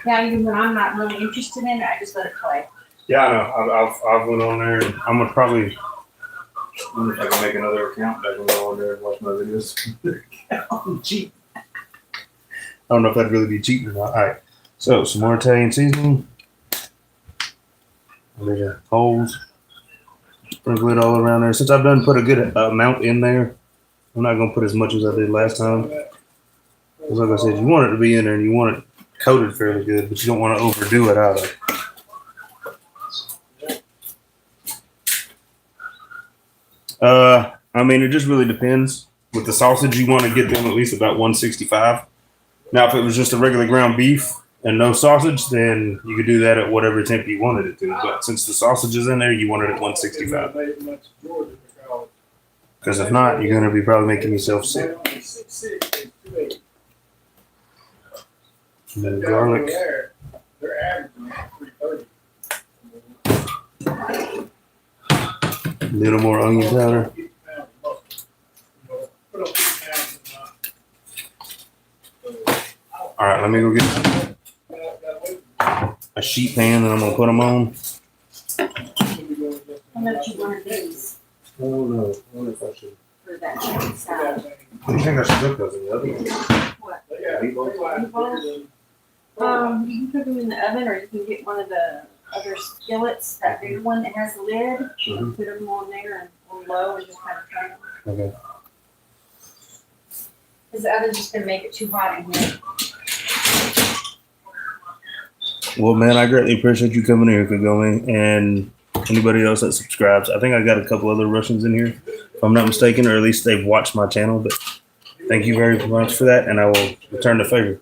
Yeah, even when I'm not really interested in it, I just let it play. Yeah, I know. I've went on there. And I'm gonna probably. I wonder if I can make another account. I can go on there and watch my videos. Oh, gee. I don't know if that'd really be cheating or not. All right. So some more Italian seasoning. I made holes. Sprinkle it all around there. Since I've done put a good amount in there, I'm not gonna put as much as I did last time. Because like I said, you want it to be in there and you want it coated fairly good, but you don't want to overdo it either. I mean, it just really depends. With the sausage, you want to get them at least about 165. Now, if it was just a regular ground beef and no sausage, then you could do that at whatever temp you wanted it to. But since the sausage is in there, you want it at 165. Because if not, you're going to be probably making yourself sick. And then garlic. A little more onion powder. All right, let me go get a sheet pan that I'm gonna put them on. How much you want these Oh no, I wonder if I should. for that chicken salad? Do you think I should cook those in the oven? What? Meatballs? You can cook them in the oven, or you can get one of the other skillets, that big one that has the lid. Mhm. Put them on there and on low and just kind of turn them. Okay. Because the other's just gonna make it too hot in here. Well, man, I greatly appreciate you coming here, Kagome, and anybody else that subscribes. I think I got a couple other Russians in here, if I'm not mistaken, or at least they've watched my channel. But thank you very much for that, and I will return the favor.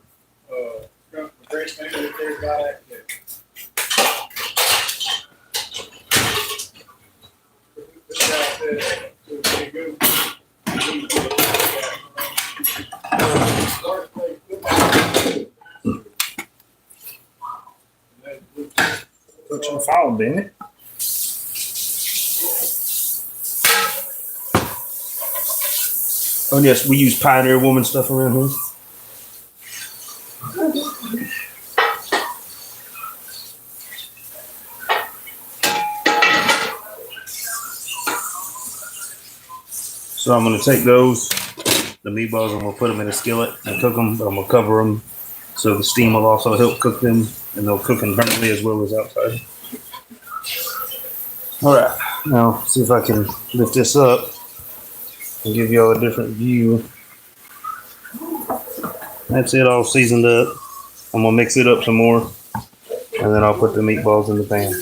Put some foul in it. Oh yes, we use Pioneer Woman stuff around here. So I'm going to take those, the meatballs, and we'll put them in a skillet and cook them, but I'm going to cover them so the steam will also help cook them, and they'll cook internally as well as outside. All right, now see if I can lift this up and give you all a different view. That's it, all seasoned up. I'm going to mix it up some more, and then I'll put the meatballs in the pan.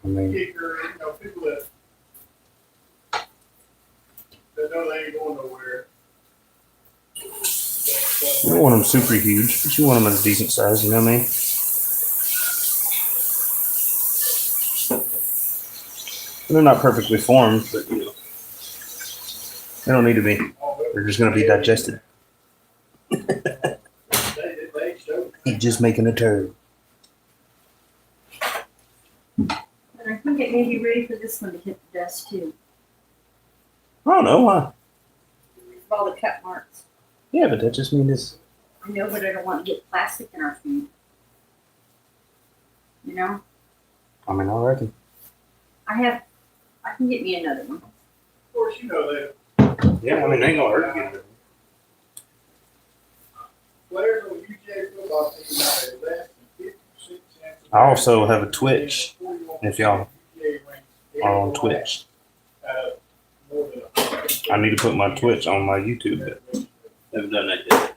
I mean, Kicker, people that know they ain't going nowhere. you don't want them super huge, but you want them at a decent size, you know what I mean? And they're not perfectly formed, but you know, they don't need to be. They're just going to be digested. He's just making a turd. And I think it may be ready for this one to hit the dust too. I don't know why. With all the cut marks. Yeah, but that just means I know, but I don't want to get plastic in our food. You know? I mean, I reckon. I can get me another one. Of course, you know that. Yeah, I mean, they ain't going to hurt you. Players on UJ football team now are less than 56 cents. I also have a Twitch, if y'all are on Twitch. I need to put my Twitch on my YouTube, but haven't done that yet.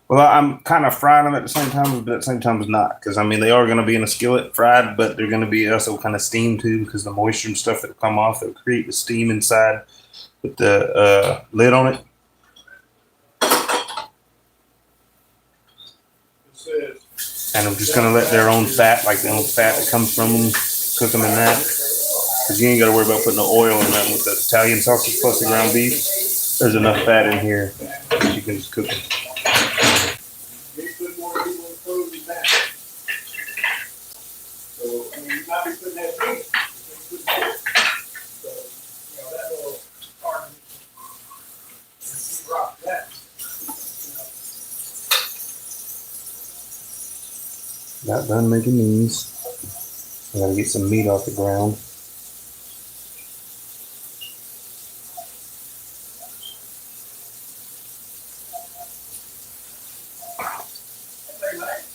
Well, I'm kind of frying them at the same time, but at the same time it's not. Because, I mean, they are going to be in a skillet fried, but they're going to be also kind of steamed too, because the moisture and stuff that will come off, it'll create the steam inside with the lid on it. And I'm just going to let their own fat, like the own fat that comes from them, cook them in that. Because you ain't got to worry about putting no oil in that with the Italian sausage plus the ground beef. There's enough fat in here that you can just cook it. Put more people in clothes than that. So, I mean, you might be putting that meat. So, that little part of it, rock that. Got done making these. I gotta get some meat off the ground.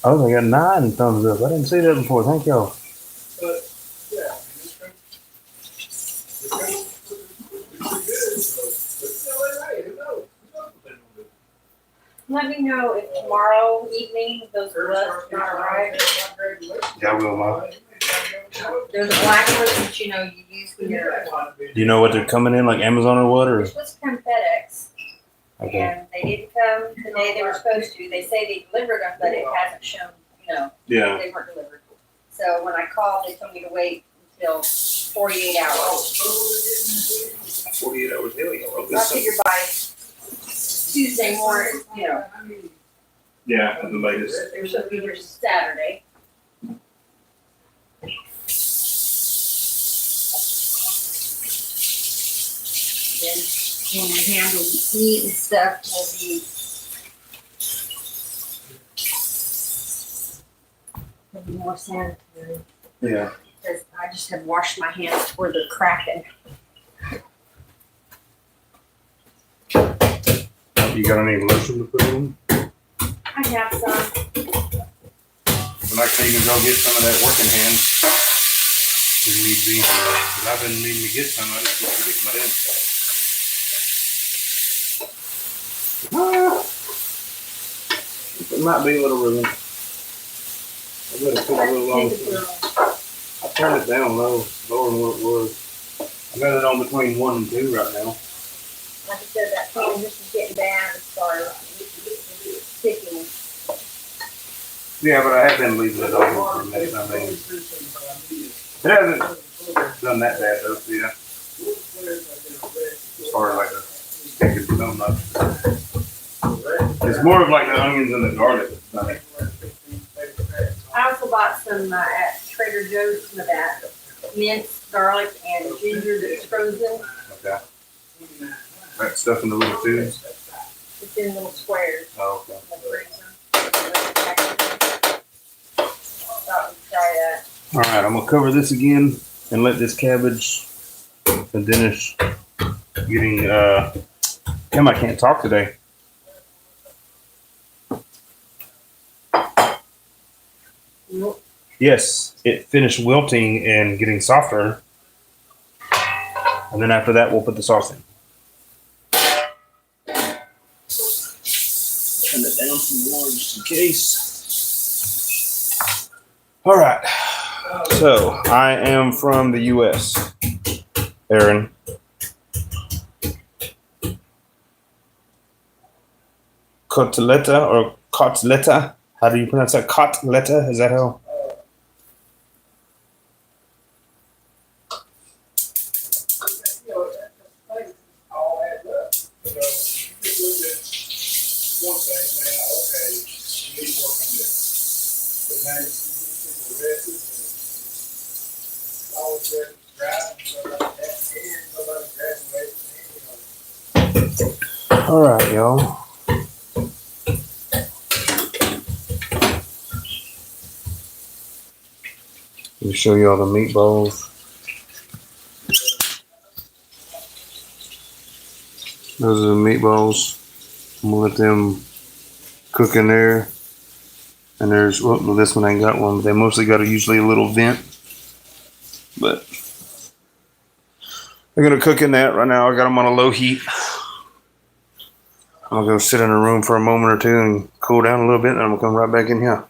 Oh, they got 9 thumbs up. I didn't see that before. Thank y'all. But, yeah, it's pretty good. So, who knows? Let me know if tomorrow evening those gloves not arrive. Yeah, I will, Mom. They're the black ones that you use when you're. Do you know what they're coming in, like Amazon or what? Or They're supposed to come FedEx, okay. and they didn't come the day they were supposed to. They say they delivered them, but it hasn't shown, Yeah. they weren't delivered. So when I called, they told me to wait until 48 hours. 48 hours. Hell yeah. So I figured by Tuesday morning, Yeah, at the latest. they were supposed to be here Saturday. Then when we handle meat and stuff, will be more sanitary. Yeah. Because I just have washed my hands where they're cracking. You got any lotion to put in? I have some. And I can even go get some of that working hand if need be. But I've been needing to get some. I just want to get my damn stuff. It might be a little ruined. I better put a little long. I turned it down low, lower than what it was. I got it on between 1 and 2 right now. Like I said, that transition is getting bad as far as sticking. Yeah, but I have been leaving it on for a minute. I mean, it hasn't done that bad though. Yeah. As far as like the sticking so much. It's more of like the onions and the garlic. I also bought some at Trader Joe's, some of that minced garlic and ginger that's frozen. Okay. That stuff in the little tubes. It's in little squares. Oh, okay. In the freezer. Thought we'd try that. All right, I'm gonna cover this again and let this cabbage and finish getting. Kim, I can't talk today. Nope. Yes, it finished wilting and getting softer, and then after that, we'll put the sauce in. Turn it down some more just in case. All right. So I am from the U.S. Aaron. Cotletta or cotletta? How do you pronounce that? Cotletta? Is that how? All adds up. So, you can look at one thing, man, okay, you need to work on this. But now you see people arrested and all of that driving, so like that, and nobody graduated, All right, y'all. Let me show you all the meatballs. Those are the meatballs. I'm gonna let them cook in there. And there's, well, this one ain't got one, but they mostly got usually a little vent. But they're gonna cook in that right now. I got them on a low heat. I'm gonna go sit in a room for a moment or two and cool down a little bit, and I'm gonna come right back in here.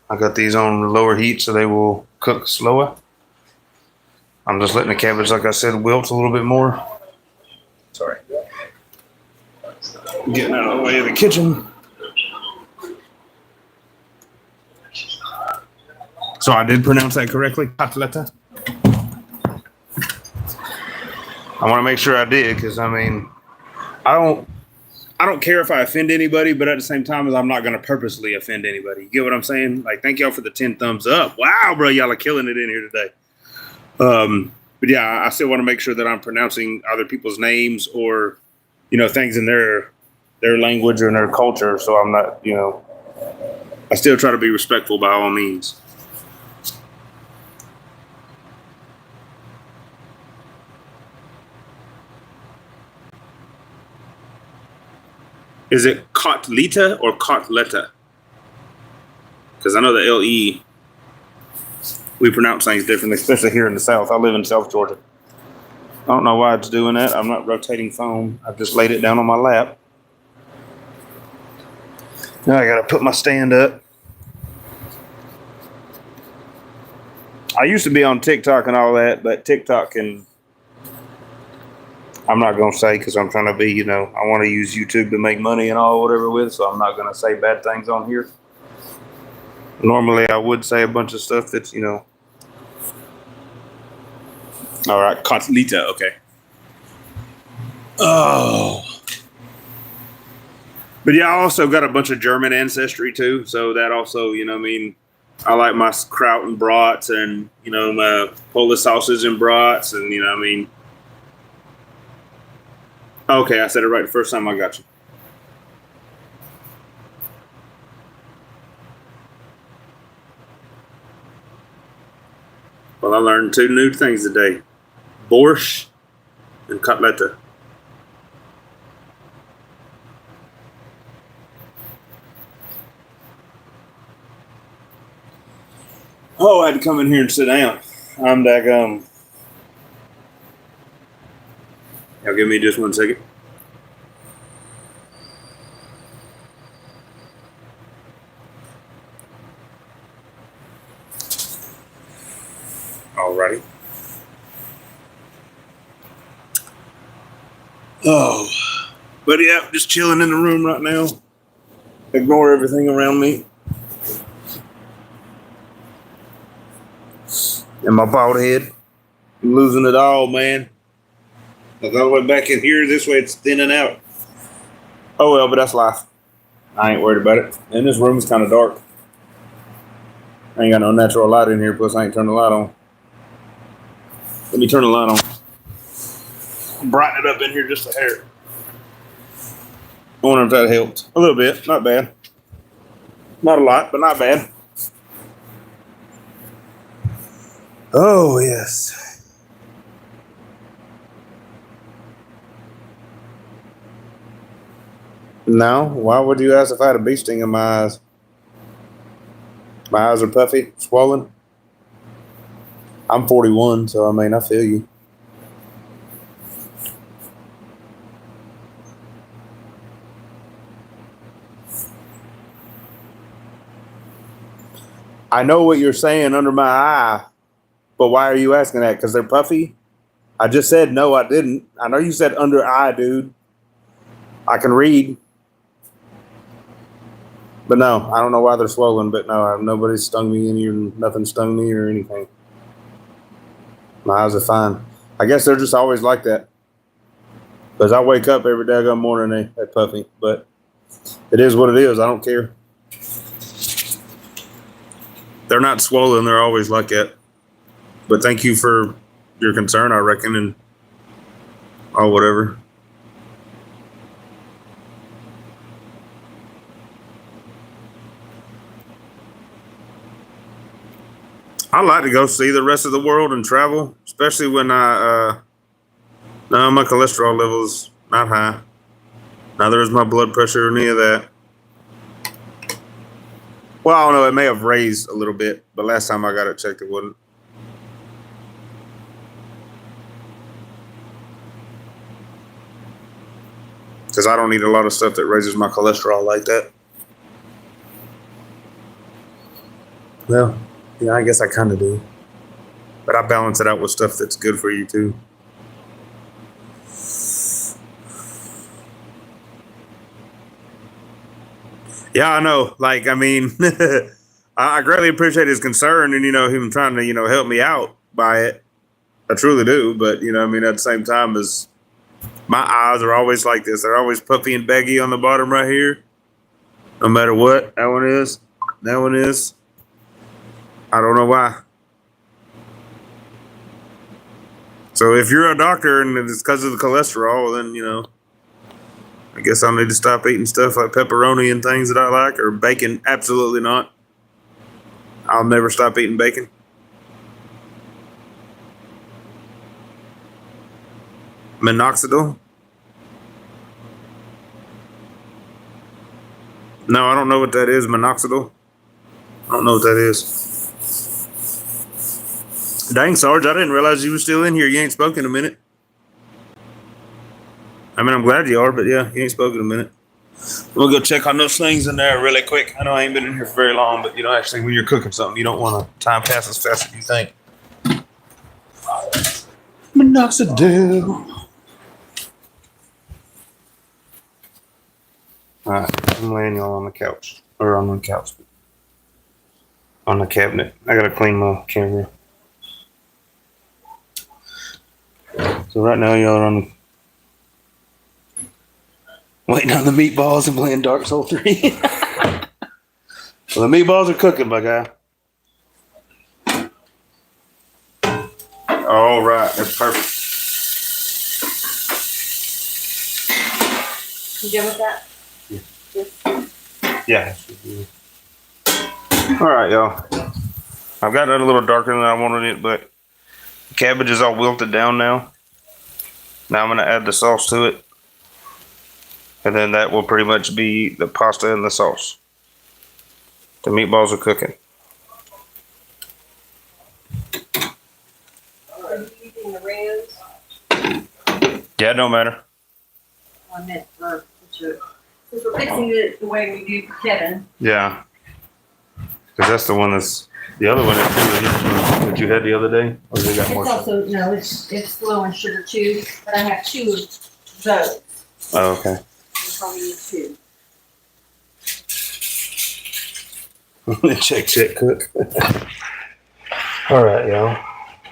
I got these on lower heat so they will cook slower. I'm just letting the cabbage, like I said, wilt a little bit more. Sorry. Getting out of the way of the kitchen. So I did pronounce that correctly, cotletta. I want to make sure I did because I mean, I don't care if I offend anybody, but at the same time, I'm not going to purposely offend anybody. You get what I'm saying? Like, thank y'all for the 10 thumbs up. Wow, bro, y'all are killing it in here today. But yeah, I still want to make sure that I'm pronouncing other people's names or, things in their language or in their culture. So I'm not, I still try to be respectful by all means. Is it kotleta or kotleta? Because I know the LE, we pronounce things differently, especially here in the South. I live in South Georgia. I don't know why it's doing that. I'm not rotating phone. I've just laid it down on my lap. Now I got to put my stand up. I used to be on TikTok and all that, but TikTok can, I'm not going to say because I'm trying to be, I want to use YouTube to make money and all whatever with, so I'm not going to say bad things on here. Normally I would say a bunch of stuff that's, all right, kotleta, okay. Oh. But yeah, I also got a bunch of German ancestry too, so that also, I like my kraut and brats and, my Polish sausage and brats and, Okay, I said it right the first time. I got you. Well, I learned 2 new things today. Borscht and kotleta. Oh, I had to come in here and sit down. I'm daggum. Y'all give me just 1 second. Alrighty. Oh, but yeah, just chilling in the room right now. Ignore everything around me. And my bald head. I'm losing it all, man. Look all the way back in here. This way it's thinning out. Oh well, but that's life. I ain't worried about it. And this room's kind of dark. I ain't got no natural light in here, plus I ain't turned the light on. Let me turn the light on. Brighten it up in here just a hair. I wonder if that helped. A little bit. Not bad. Not a lot, but not bad. Oh, yes. No? Why would you ask if I had a bee sting in my eyes? My eyes are puffy, swollen. I'm 41, so I mean, I feel you. I know what you're saying under my eye, but why are you asking that? Because they're puffy? I just said no, I didn't. I know you said under eye, dude. I can read. But no, I don't know why they're swollen, but no, nobody's stung me any or nothing stung me or anything. My eyes are fine. I guess they're just always like that. Because I wake up every daggone morning they're puffy. But it is what it is. I don't care. They're not swollen. They're always like that. But thank you for your concern, I reckon, and whatever. I like to go see the rest of the world and travel, especially when no, my cholesterol level's not high. Neither is my blood pressure or any of that. Well, I don't know. It may have raised a little bit, but last time I got it checked, it wouldn't. Because I don't eat a lot of stuff that raises my cholesterol like that. Well, yeah, I guess I kind of do. But I balance it out with stuff that's good for you, too. Yeah, I know. Like, I mean, I greatly appreciate his concern and, him trying to, help me out by it. I truly do. But you know, I mean, at the same time, as my eyes are always like this. They're always puffy and baggy on the bottom right here. No matter what, that one is. That one is. I don't know why. So if you're a doctor and it's because of the cholesterol, then you know, I guess I'll need to stop eating stuff like pepperoni and things that I like, or bacon. Absolutely not. I'll never stop eating bacon. Minoxidil? No, I don't know what that is. Minoxidil? I don't know what that is. Dang, Sarge, I didn't realize you were still in here. You ain't spoken in a minute. I mean, I'm glad you are, but yeah, you ain't spoken in a minute. We'll go check on those things in there really quick. I know I ain't been in here for very long, but you know, actually, when you're cooking something, you don't want to time pass as fast as you think. Minoxidil. All right, I'm laying y'all on the couch, or on the couch, on the cabinet. I gotta clean my camera. So right now, y'all are on waiting on the meatballs and playing Dark Souls 3. Well, the meatballs are cooking, my guy. All right, that's perfect. You done with that? Yeah. All right, y'all. I've got that a little darker than I wanted it, but the cabbage is all wilted down now. Now I'm going to add the sauce to it. And then that will pretty much be the pasta and the sauce. The meatballs are cooking. Are you using the Rails? Yeah, it don't matter. I meant for since we're fixing it the way we do for Kevin. Yeah. Because that's the one that's, the other one that you had the other day? Or they got more? It's also, no, it's low in sugar too, but I have two of those. Oh, okay. You probably need two. check, cook. All right, y'all.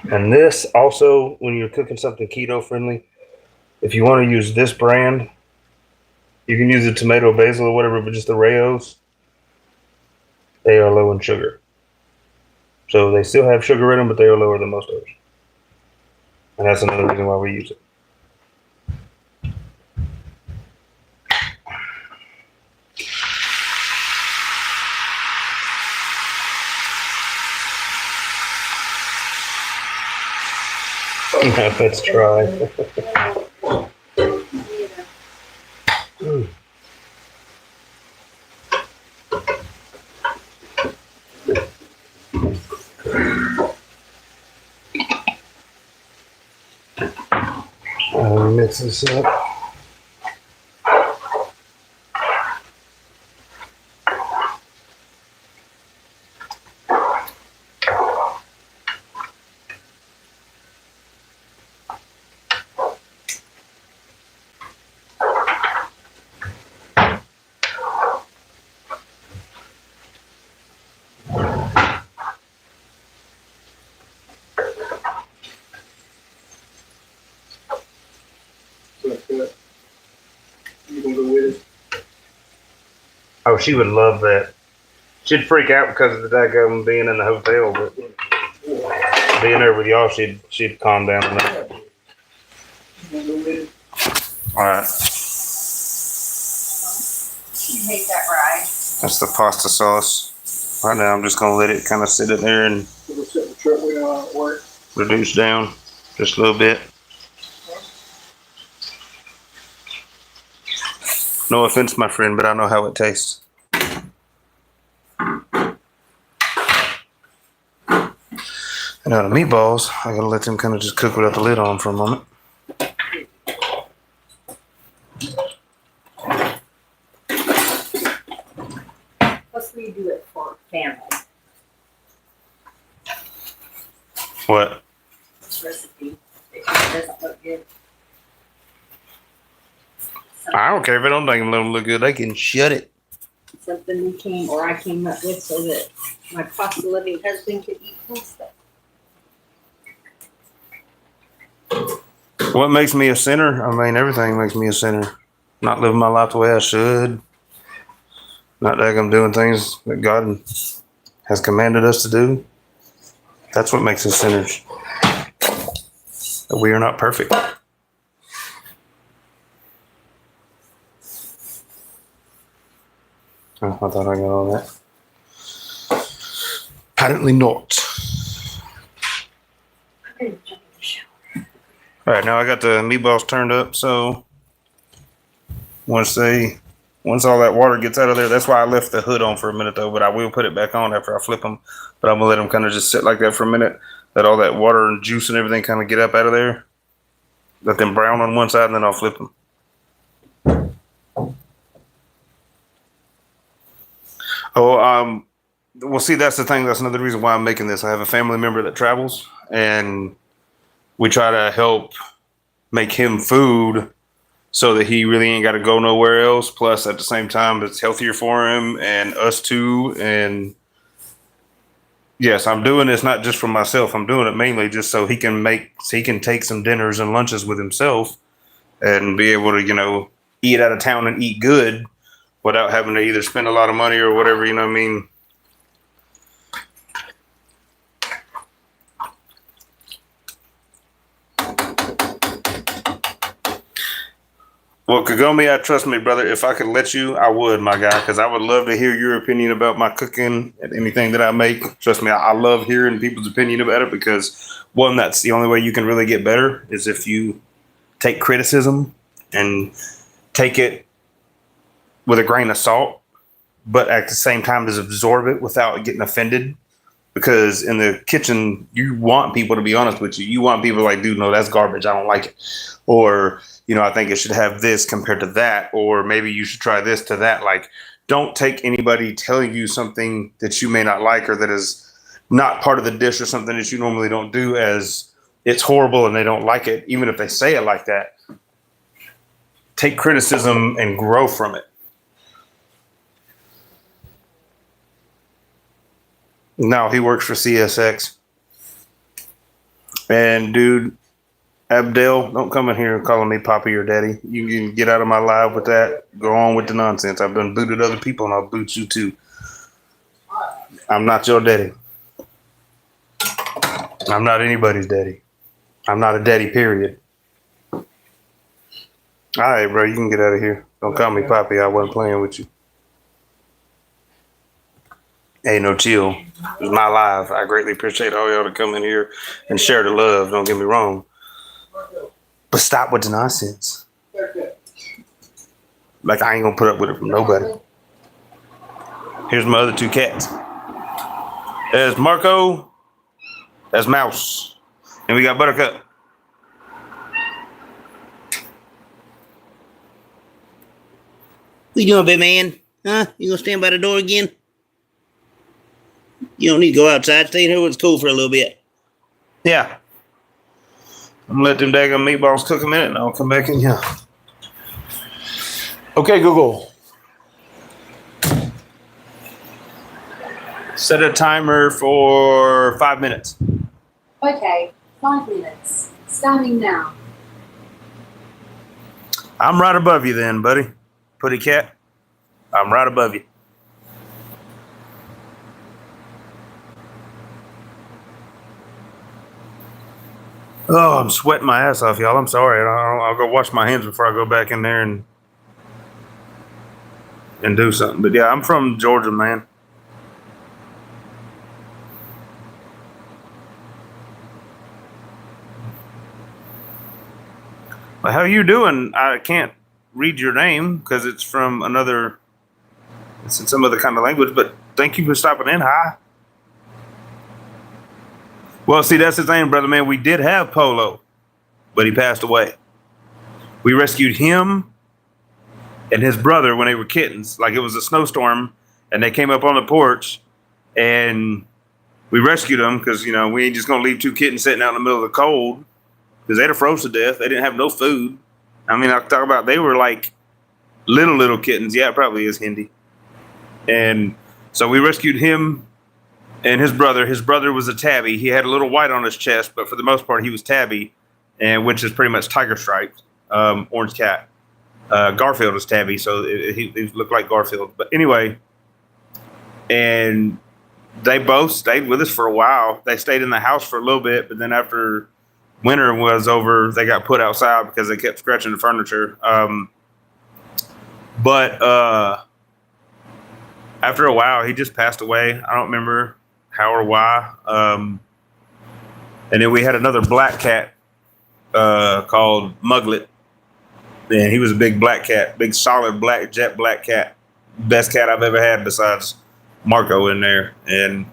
And this also, when you're cooking something keto friendly, if you want to use this brand, you can use the tomato basil or whatever, but just the Rayos, they are low in sugar. So they still have sugar in them, but they are lower than most others. And that's another reason why we use it. Now let's try. Mix this up. You gonna go with it? Oh, she would love that. She'd freak out because of the daggum being in the hotel, but being there with y'all, she'd calm down on that. You gonna go with it? All right. You hate that ride. That's the pasta sauce. Right now, I'm just gonna let it kind of sit in there and So we'll set the truck, we know how it works. reduce down just a little bit. No offense, my friend, but I know how it tastes. And now the meatballs, I gotta let them kind of just cook without the lid on for a moment. Plus we do it for family. What? This recipe. It doesn't look good. I don't care if it don't make them look good. They can shut it. Something I came up with so that my pasta loving husband could eat pasta. What makes me a sinner? I mean, everything makes me a sinner. Not living my life the way I should. Not that I'm doing things that God has commanded us to do. That's what makes us sinners. That we are not perfect. Oh, I thought I got all that. Apparently not. All right, now I got the meatballs turned up, so once all that water gets out of there, that's why I left the hood on for a minute though, but I will put it back on after I flip them. But I'm gonna let them kind of just sit like that for a minute, let all that water and juice and everything kind of get up out of there. Let them brown on one side, and then I'll flip them. Oh, well, see, that's the thing. That's another reason why I'm making this. I have a family member that travels, and we try to help make him food so that he really ain't got to go nowhere else. Plus, at the same time, it's healthier for him and us too. And yes, I'm doing this not just for myself. I'm doing it mainly just so he can take some dinners and lunches with himself and be able to, eat out of town and eat good without having to either spend a lot of money or whatever, you know what I mean? Well, Kagome, trust me, brother. If I could let you, I would, my guy, because I would love to hear your opinion about my cooking and anything that I make. Trust me, I love hearing people's opinion about it because, one, that's the only way you can really get better is if you take criticism and take it with a grain of salt, but at the same time just absorb it without getting offended. Because in the kitchen, you want people to be honest with you. You want people like, dude, no, that's garbage. I don't like it. Or, I think it should have this compared to that. Or maybe you should try this to that. Like, don't take anybody telling you something that you may not like or that is not part of the dish or something that you normally don't do as it's horrible and they don't like it, even if they say it like that. Take criticism and grow from it. No, he works for CSX. And dude, Abdel, don't come in here calling me Papi or Daddy. You can get out of my live with that. Go on with the nonsense. I've done booted other people and I'll boot you too. I'm not your daddy. I'm not anybody's daddy. I'm not a daddy, period. All right, bro, you can get out of here. Don't call me Papi. I wasn't playing with you. Hey, no, chill. It's my live. I greatly appreciate all y'all to come in here and share the love. Don't get me wrong. But stop with the nonsense. Like, I ain't going to put up with it from nobody. Here's my other two cats. There's Marco. That's Mouse. And we got Buttercup. What you doing, big man? Huh? You gonna stand by the door again? You don't need to go outside. Stay in here where it's cool for a little bit. Yeah. I'm gonna let them daggone meatballs cook a minute and I'll come back in here. Okay, Google. Set a timer for 5 minutes. Okay, 5 minutes. Starting now. I'm right above you then, buddy. Putty cat. I'm right above you. Oh, I'm sweating my ass off, y'all. I'm sorry. I'll go wash my hands before I go back in there and do something. But yeah, I'm from Georgia, man. Well, how you doing? I can't read your name because it's from it's in some other kind of language, but thank you for stopping in. Hi. Well, see, that's the thing, brother, man. We did have Polo, but he passed away. We rescued him and his brother when they were kittens. Like, it was a snowstorm, and they came up on the porch, and we rescued them because, we ain't just going to leave two kittens sitting out in the middle of the cold because they'd have froze to death. They didn't have no food. I mean, I talk about they were like little kittens. Yeah, it probably is Hindi. And so we rescued him and his brother. His brother was a tabby. He had a little white on his chest, but for the most part, he was tabby. and which is pretty much tiger striped, orange cat. Garfield is tabby, so he looked like Garfield. But anyway, and they both stayed with us for a while. They stayed in the house for a little bit, but then after winter was over, they got put outside because they kept scratching the furniture. But after a while, he just passed away. I don't remember how or why. And then we had another black cat called Muglet. And he was a big black cat, big solid black, jet black cat. Best cat I've ever had besides Marco in there. And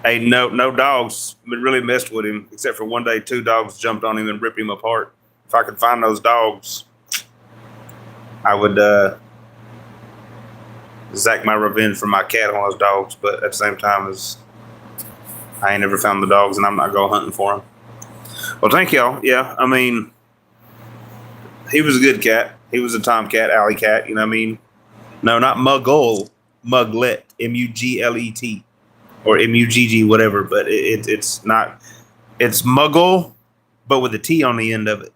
hey, no dogs really messed with him, except for one day 2 dogs jumped on him and ripped him apart. If I could find those dogs, I would exact my revenge for my cat on those dogs. But at the same time, I ain't never found the dogs, and I'm not going hunting for them. Well, thank y'all. Yeah, I mean, he was a good cat. He was a tomcat, alley cat. You know what I mean? No, not Muggle, Muglet, Muglet, or Mugg, whatever. But it's not. It's Muggle, but with a T on the end of it.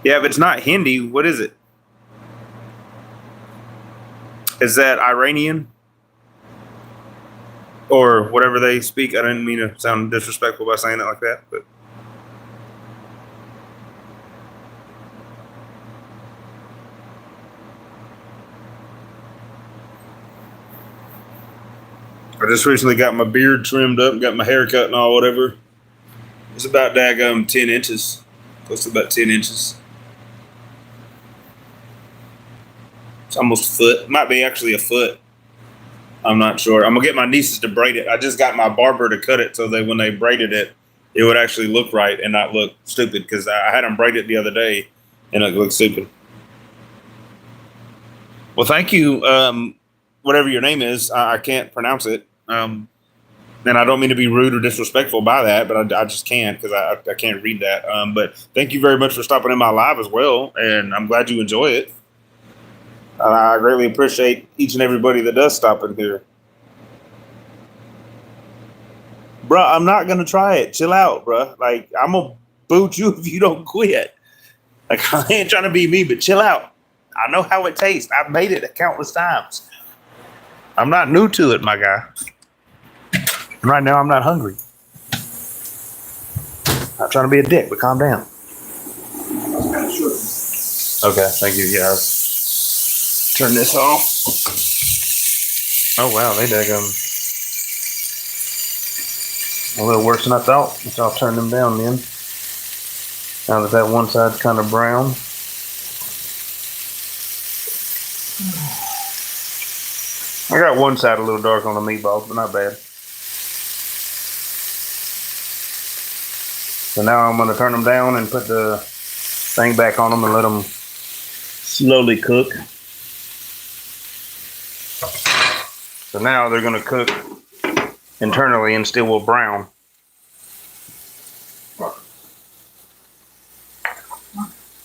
Yeah, if it's not Hindi, what is it? Is that Iranian? Or whatever they speak? I didn't mean to sound disrespectful by saying it like that, but I just recently got my beard trimmed up and got my hair cut and all whatever. It's about daggum 10 inches. Close to about 10 inches. It's almost a foot. Might be actually a foot. I'm not sure. I'm going to get my nieces to braid it. I just got my barber to cut it so that when they braided it, it would actually look right and not look stupid, because I had them braid it the other day and it looked stupid. Well, thank you. Whatever your name is, I can't pronounce it. And I don't mean to be rude or disrespectful by that, but I just can't, because I can't read that. But thank you very much for stopping in my live as well, and I'm glad you enjoy it. I greatly appreciate each and everybody that does stop in here. Bruh, I'm not going to try it. Chill out, bruh. Like, I'm going to boot you if you don't quit. Like, I ain't trying to be mean, but chill out. I know how it tastes. I've made it countless times. I'm not new to it, my guy. Right now, I'm not hungry. Not trying to be a dick, but calm down. Okay, thank you. Yeah, turn this off. Oh wow, they daggum a little worse than I thought. So I'll turn them down then. Now that one side's kind of brown. I got one side a little dark on the meatballs, but not bad. So now I'm going to turn them down and put the thing back on them and let them slowly cook. So now they're going to cook internally and still will brown.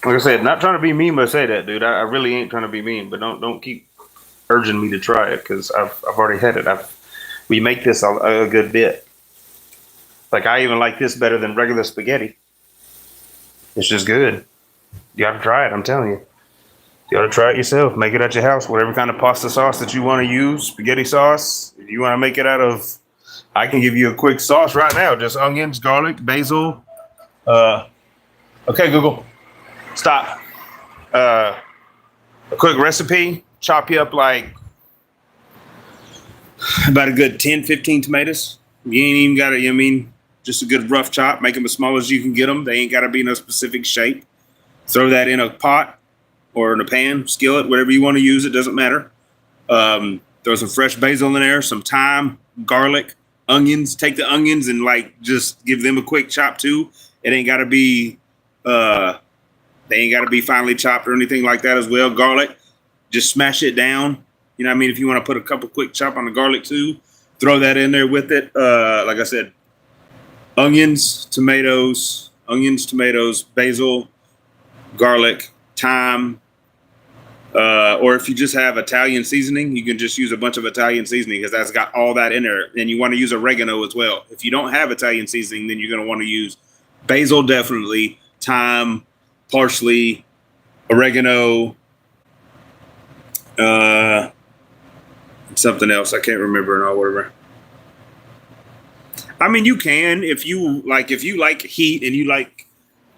Like I said, not trying to be mean, but I say that, dude. I really ain't trying to be mean, but don't keep urging me to try it, because I've already had it. We make this a good bit. Like, I even like this better than regular spaghetti. It's just good. You got to try it, I'm telling you. You got to try it yourself. Make it at your house. Whatever kind of pasta sauce that you want to use, spaghetti sauce. If you want to make it out of, I can give you a quick sauce right now. Just onions, garlic, basil. Okay, Google. Stop. A quick recipe. Chop you up like about a good 10, 15 tomatoes. You ain't even got to, just a good rough chop. Make them as small as you can get them. They ain't got to be in a specific shape. Throw that in a pot or in a pan, skillet, whatever you want to use. It doesn't matter. Throw some fresh basil in there, some thyme, garlic, onions. Take the onions and just give them a quick chop too. It ain't got to be, they ain't got to be finely chopped or anything like that as well. Garlic, just smash it down. You know what I mean? If you want to put a couple quick chop on the garlic too, throw that in there with it. Like I said, onions, tomatoes, basil, garlic, thyme, Or if you just have Italian seasoning, you can just use a bunch of Italian seasoning because that's got all that in there. And you want to use oregano as well. If you don't have Italian seasoning, then you're going to want to use basil, definitely, thyme, parsley, oregano, something else I can't remember and whatever. I mean, you can if you like heat and you like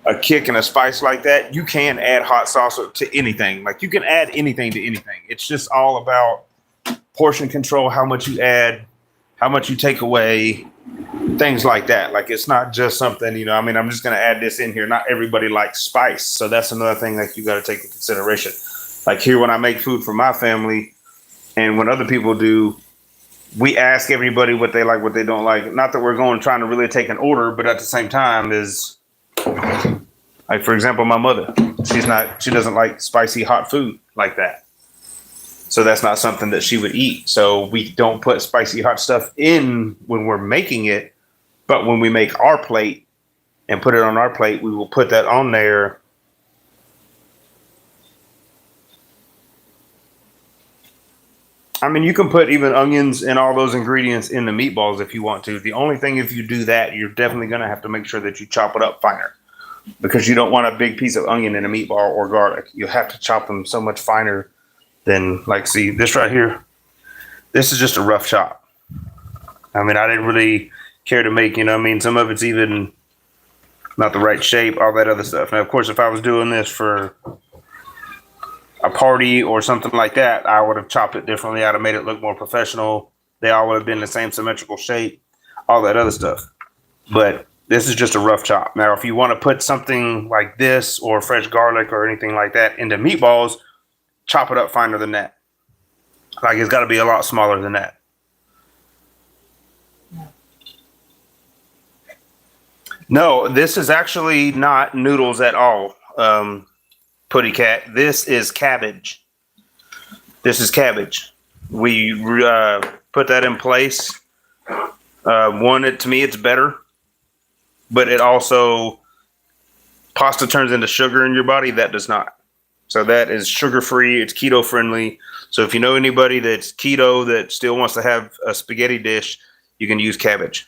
a kick and a spice like that, you can add hot sauce to anything. Like you can add anything to anything. It's just all about portion control, how much you add, how much you take away, things like that. Like it's not just something, you know, I mean, I'm just going to add this in here. Not everybody likes spice. So that's another thing that you got to take into consideration. Like here, when I make food for my family and when other people do, we ask everybody what they like, what they don't like. Not that we're going trying to really take an order, but at the same time is like, for example, my mother, she doesn't like spicy hot food like that. So that's not something that she would eat. So we don't put spicy hot stuff in when we're making it. But when we make our plate and put it on our plate, we will put that on there. I mean, you can put even onions and all those ingredients in the meatballs if you want to. The only thing, if you do that, you're definitely going to have to make sure that you chop it up finer because you don't want a big piece of onion in a meatball or garlic. You have to chop them so much finer than, like, see, this right here. This is just a rough chop. I mean, I didn't really care to make, you know, I mean, some of it's even not the right shape, all that other stuff. Now, of course, if I was doing this for a party or something like that, I would have chopped it differently. I'd have made it look more professional. They all would have been the same symmetrical shape, all that other stuff. But this is just a rough chop. Now, if you want to put something like this or fresh garlic or anything like that into meatballs, chop it up finer than that. Like it's got to be a lot smaller than that. No, this is actually not noodles at all. Putty cat. This is cabbage. This is cabbage. We put that in place. To me, it's better, but it also pasta turns into sugar in your body. That does not. So that is sugar free. It's keto friendly. So if you know anybody that's keto that still wants to have a spaghetti dish, you can use cabbage.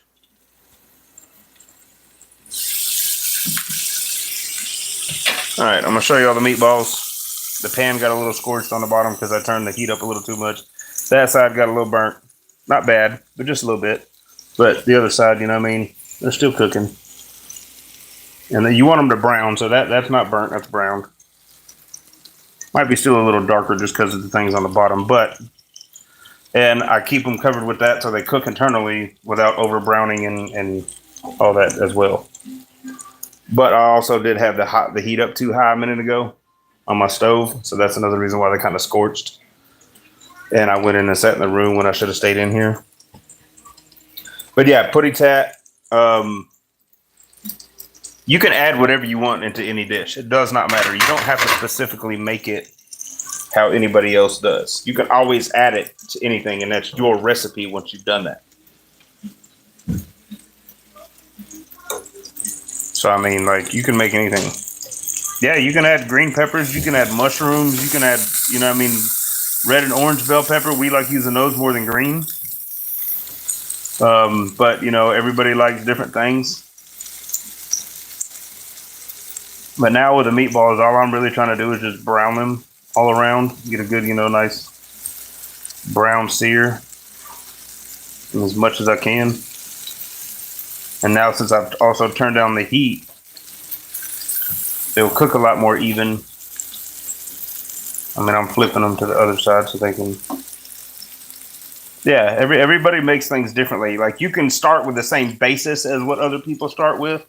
All right, I'm going to show you all the meatballs. The pan got a little scorched on the bottom because I turned the heat up a little too much. That side got a little burnt. Not bad, but just a little bit. But the other side, you know what I mean? They're still cooking. And then you want them to brown, so that's not burnt, that's brown. Might be still a little darker just because of the things on the bottom, and I keep them covered with that so they cook internally without over browning and all that as well. But I also did have the heat up too high a minute ago on my stove, so that's another reason why they kind of scorched. And I went in and sat in the room when I should have stayed in here. But yeah, putty tat. You can add whatever you want into any dish. It does not matter. You don't have to specifically make it how anybody else does. You can always add it to anything, and that's your recipe once you've done that. So, I mean, like, you can make anything. Yeah, you can add green peppers. You can add mushrooms. You can add, you know what I mean, red and orange bell pepper. We like using those more than green. But, you know, everybody likes different things. But now with the meatballs, all I'm really trying to do is just brown them all around. Get a good, you know, nice brown sear. And as much as I can. And now since I've also turned down the heat, they'll cook a lot more even. I mean, I'm flipping them to the other side so they can. Yeah, everybody makes things differently. Like you can start with the same basis as what other people start with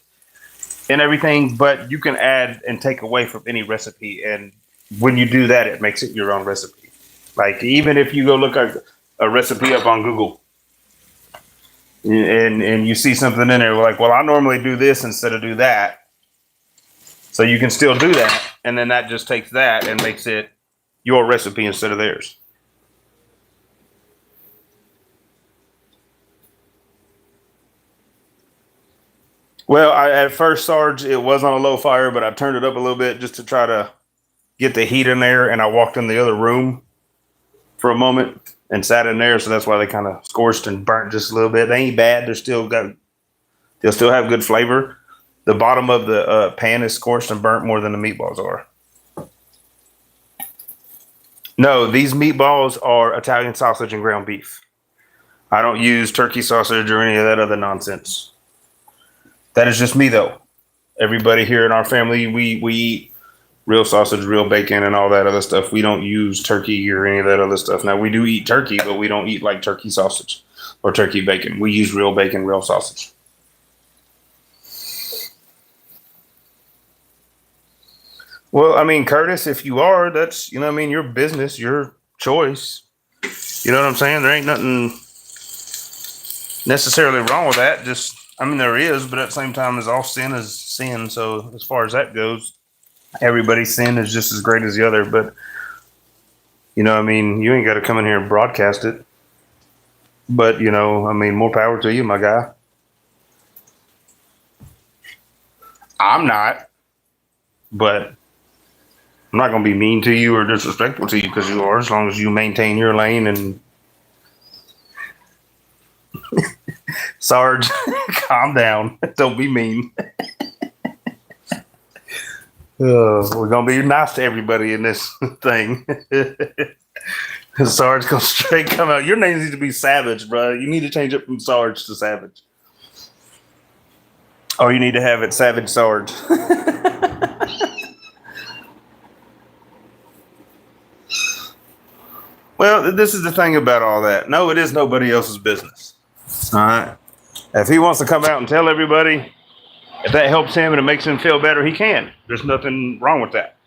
and everything, but you can add and take away from any recipe. And when you do that, it makes it your own recipe. Like even if you go look at a recipe up on Google and you see something in there like, well, I normally do this instead of do that. So you can still do that. And then that just takes that and makes it your recipe instead of theirs. Well, at first, Sarge, it was on a low fire, but I turned it up a little bit just to try to get the heat in there, and I walked in the other room for a moment and sat in there, so that's why they kind of scorched and burnt just a little bit. They ain't bad. They'll still have good flavor. The bottom of the pan is scorched and burnt more than the meatballs are. No, these meatballs are Italian sausage and ground beef. I don't use turkey sausage or any of that other nonsense. That is just me, though. Everybody here in our family, we eat real sausage, real bacon, and all that other stuff. We don't use turkey or any of that other stuff. Now, we do eat turkey, but we don't eat like turkey sausage or turkey bacon. We use real bacon, real sausage. Well, I mean, Curtis, if you are, that's, you know what I mean, your business, your choice. You know what I'm saying? There ain't nothing necessarily wrong with that. Just, I mean, there is, but at the same time, as all sin is sin. So as far as that goes, everybody's sin is just as great as the other. But, you know, I mean, you ain't got to come in here and broadcast it. But, you know, I mean, more power to you, my guy. I'm not, but I'm not going to be mean to you or disrespectful to you because you are, as long as you maintain your lane. And Sarge, calm down. Don't be mean. We're going to be nice to everybody in this thing. Sarge going to straight come out. Your name needs to be Savage, bro. You need to change it from Sarge to Savage. Or you need to have it Savage Sarge. Well, this is the thing about all that. No, it is nobody else's business. All right. If he wants to come out and tell everybody, if that helps him and it makes him feel better, he can. There's nothing wrong with that.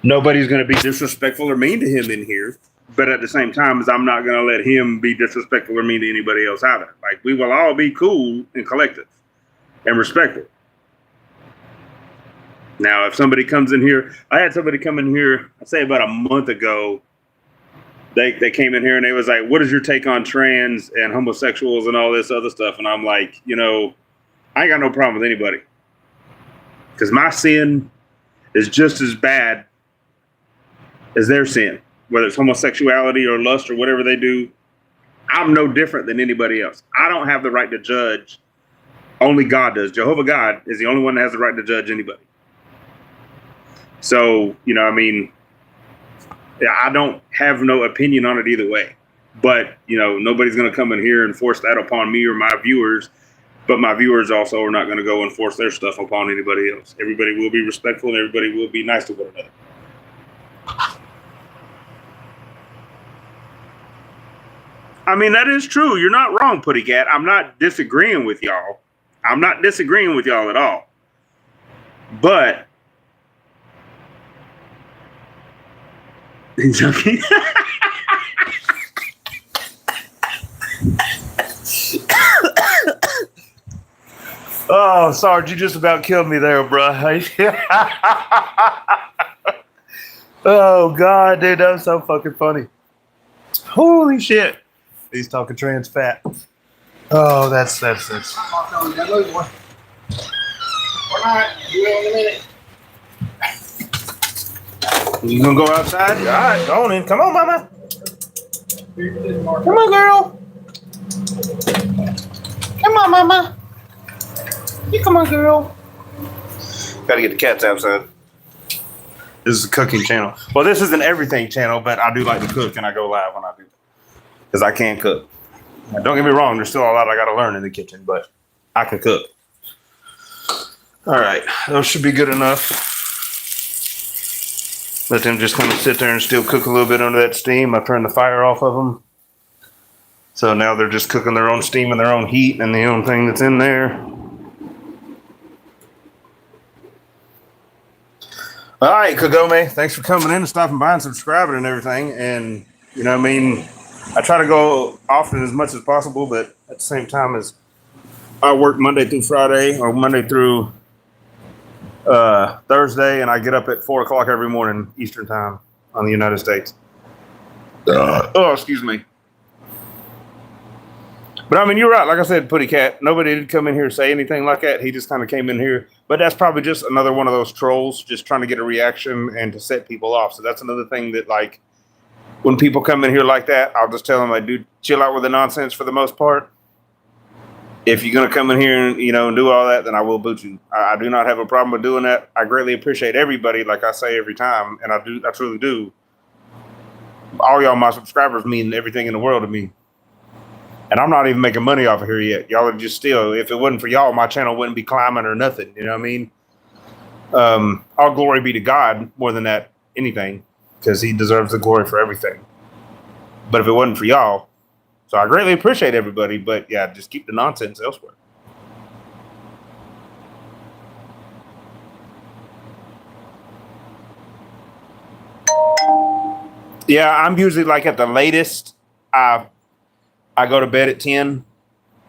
Nobody's going to be disrespectful or mean to him in here. But at the same time, I'm not going to let him be disrespectful or mean to anybody else either. Like, we will all be cool and collective and respectful. Now, if somebody comes in here, I had somebody come in here, I'd say about a month ago. They came in here and they was like, what is your take on trans and homosexuals and all this other stuff? And I'm like, you know, I ain't got no problem with anybody. Because my sin is just as bad as their sin. Whether it's homosexuality or lust or whatever they do, I'm no different than anybody else. I don't have the right to judge. Only God does. Jehovah God is the only one that has the right to judge anybody. So, you know, I mean, I don't have no opinion on it either way. But, you know, nobody's going to come in here and force that upon me or my viewers. But my viewers also are not going to go and force their stuff upon anybody else. Everybody will be respectful and everybody will be nice to one another. I mean, that is true. You're not wrong, Putty Cat. I'm not disagreeing with y'all. I'm not disagreeing with y'all at all. But oh, Sarge, you just about killed me there, bro. Oh, God, dude, that was so fucking funny. Holy shit. He's talking trans fat. Oh, that's. We're not. Do it in a minute. You gonna go outside? All right, go on in. Come on, mama. Come on, girl. Come on, mama. You come on, girl. Gotta get the cats outside. This is a cooking channel. Well, this is an everything channel, but I do like to cook and I go live when I do that. Because I can't cook. Now, don't get me wrong, there's still a lot I gotta learn in the kitchen, but I can cook. All right, those should be good enough. Let them just kind of sit there and still cook a little bit under that steam. I turned the fire off of them. So now they're just cooking their own steam and their own heat and the own thing that's in there. All right, Kagome, thanks for coming in and stopping by and subscribing and everything. And, you know what I mean, I try to go often as much as possible, but at the same time as I work Monday through Friday or Monday through Thursday, and I get up at 4 o'clock every morning Eastern time on the United States. Oh, excuse me. But I mean, you're right. Like I said, Putty Cat, nobody did come in here and say anything like that. He just kind of came in here. But that's probably just another one of those trolls just trying to get a reaction and to set people off. So that's another thing that, like, when people come in here like that, I'll just tell them, like, dude, chill out with the nonsense for the most part. If you're going to come in here and, you know, and do all that, then I will boot you. I do not have a problem with doing that. I greatly appreciate everybody, like I say every time, and I truly do. All y'all, my subscribers, mean everything in the world to me. And I'm not even making money off of here yet. Y'all are just still, if it wasn't for y'all, my channel wouldn't be climbing or nothing. You know what I mean? All glory be to God more than that, anything, because he deserves the glory for everything. But if it wasn't for y'all, so I greatly appreciate everybody, but yeah, just keep the nonsense elsewhere. Yeah, I'm usually like at the latest, I go to bed at 10,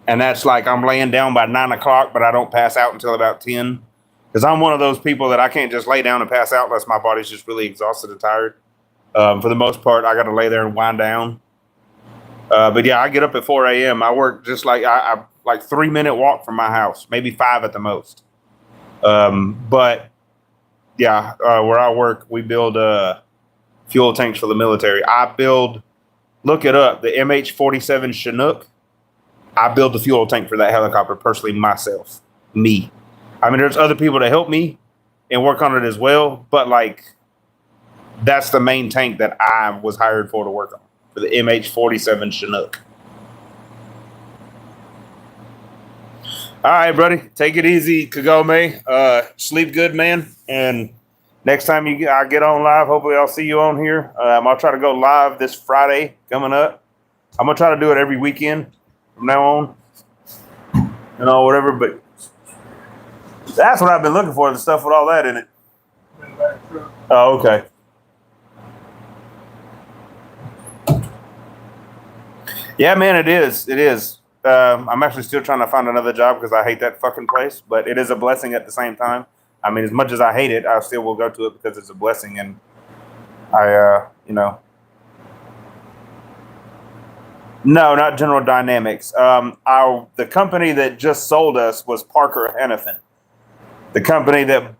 and that's like I'm laying down by 9 o'clock, but I don't pass out until about 10. Because I'm one of those people that I can't just lay down and pass out unless my body's just really exhausted and tired. For the most part, I got to lay there and wind down. But yeah, I get up at 4 a.m. I work just like I like 3-minute walk from my house, maybe 5 at the most. But yeah, where I work, we build fuel tanks for the military. Look it up, the MH-47 Chinook. I build the fuel tank for that helicopter personally myself. Me. I mean, there's other people that help me and work on it as well, but like that's the main tank that I was hired for to work on, for the MH-47 Chinook. All right, buddy. Take it easy, Kagome. Sleep good, man. And next time I get on live, hopefully I'll see you on here. I'll try to go live this Friday coming up. I'm going to try to do it every weekend from now on. You know, whatever. But that's what I've been looking for, the stuff with all that in it. Oh, okay. Yeah, man, it is. It is. I'm actually still trying to find another job because I hate that fucking place. But it is a blessing at the same time. I mean, as much as I hate it, I still will go to it because it's a blessing. And you know. No, not General Dynamics. The company that just sold us was Parker Hannifin. The company that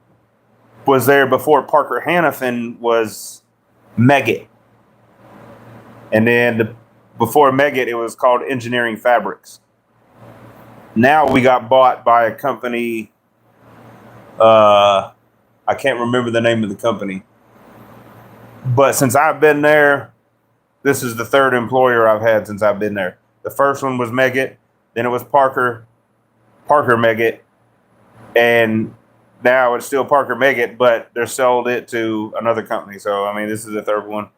was there before Parker Hannifin was Meggitt. And then before Meggitt, it was called Engineering Fabrics. Now we got bought by a company. I can't remember the name of the company. But since I've been there, this is the third employer I've had since I've been there. The first one was Meggitt. Then it was Parker Meggitt. And now it's still Parker Meggitt, but they're sold it to another company. So, I mean, this is the third one.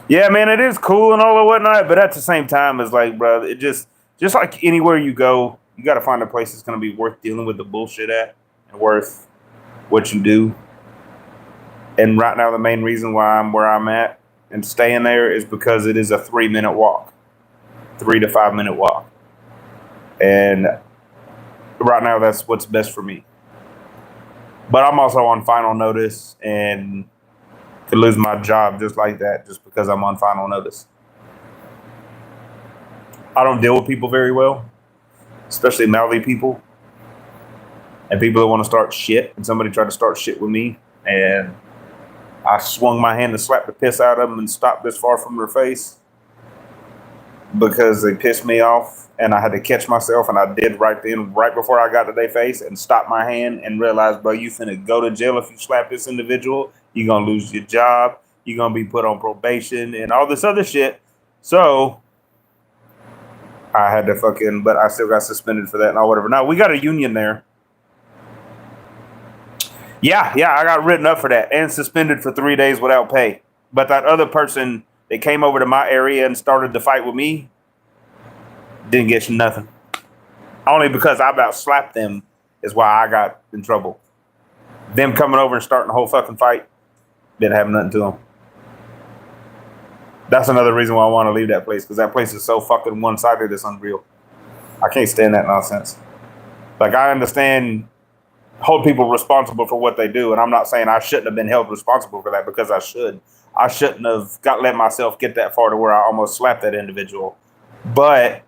Yeah, man, it is cool and all and whatnot, but at the same time, it's like, bro, it just like anywhere you go, you got to find a place that's going to be worth dealing with the bullshit at and worth what you do. And right now, the main reason why I'm where I'm at and staying there is because it is a 3-minute walk, 3 to 5 minute walk. And right now, that's what's best for me. But I'm also on final notice and could lose my job just like that, just because I'm on final notice. I don't deal with people very well, especially mouthy people and people that want to start shit. And somebody tried to start shit with me, and I swung my hand to slap the piss out of them and stopped this far from their face because they pissed me off, and I had to catch myself, and I did right then, right before I got to their face, and stopped my hand and realized, bro, you finna go to jail if you slap this individual. You're going to lose your job. You're going to be put on probation and all this other shit. So I had to but I still got suspended for that and all whatever. Now, we got a union there. Yeah, I got written up for that and suspended for 3 days without pay. But that other person that came over to my area and started the fight with me didn't get nothing. Only because I about slapped them is why I got in trouble. Them coming over and starting the whole fucking fight didn't have nothing to them. That's another reason why I want to leave that place, because that place is so fucking one-sided, it's unreal. I can't stand that nonsense. Like, I understand hold people responsible for what they do, and I'm not saying I shouldn't have been held responsible for that, because I should. I shouldn't have let myself get that far to where I almost slapped that individual. But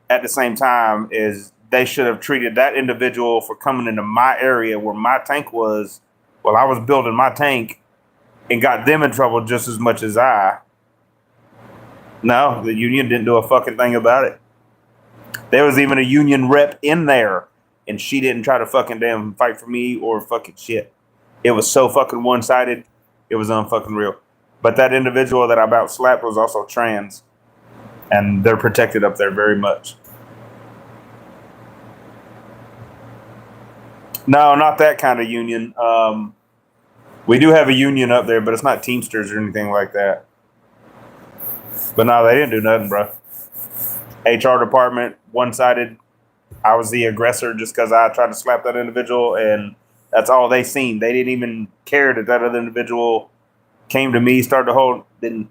at the same time, is they should have treated that individual for coming into my area where my tank was while I was building my tank and got them in trouble just as much as I. No, the union didn't do a fucking thing about it. There was even a union rep in there, and she didn't try to fucking damn fight for me or fucking shit. It was so fucking one-sided. It was unfucking real. But that individual that I about slapped was also trans, and they're protected up there very much. No, not that kind of union. We do have a union up there, but it's not Teamsters or anything like that. But no, they didn't do nothing, bro. HR department, one-sided. I was the aggressor just because I tried to slap that individual, and that's all they seen. They didn't even care that that other individual came to me, started to hold, didn't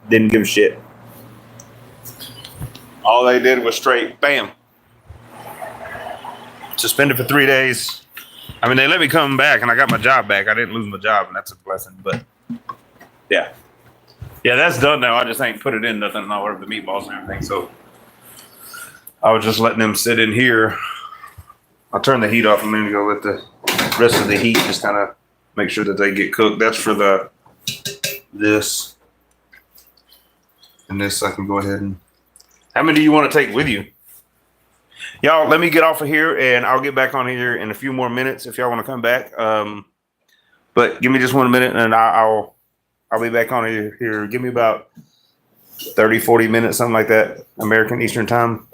give a shit. All they did was straight, bam. Suspended for 3 days. I mean, they let me come back, and I got my job back. I didn't lose my job, and that's a blessing. But yeah, that's done now. I just ain't put it in nothing. I ordered the meatballs and everything, so I was just letting them sit in here. I'll turn the heat off a minute ago. Let the rest of the heat just kind of make sure that they get cooked. That's for this. And this I can go ahead and... How many do you want to take with you? Y'all, let me get off of here, and I'll get back on here in a few more minutes if y'all want to come back. But give me just 1 minute, and I'll be back on here. Give me about 30, 40 minutes, something like that, American Eastern Time.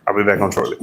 I'll be back on shortly.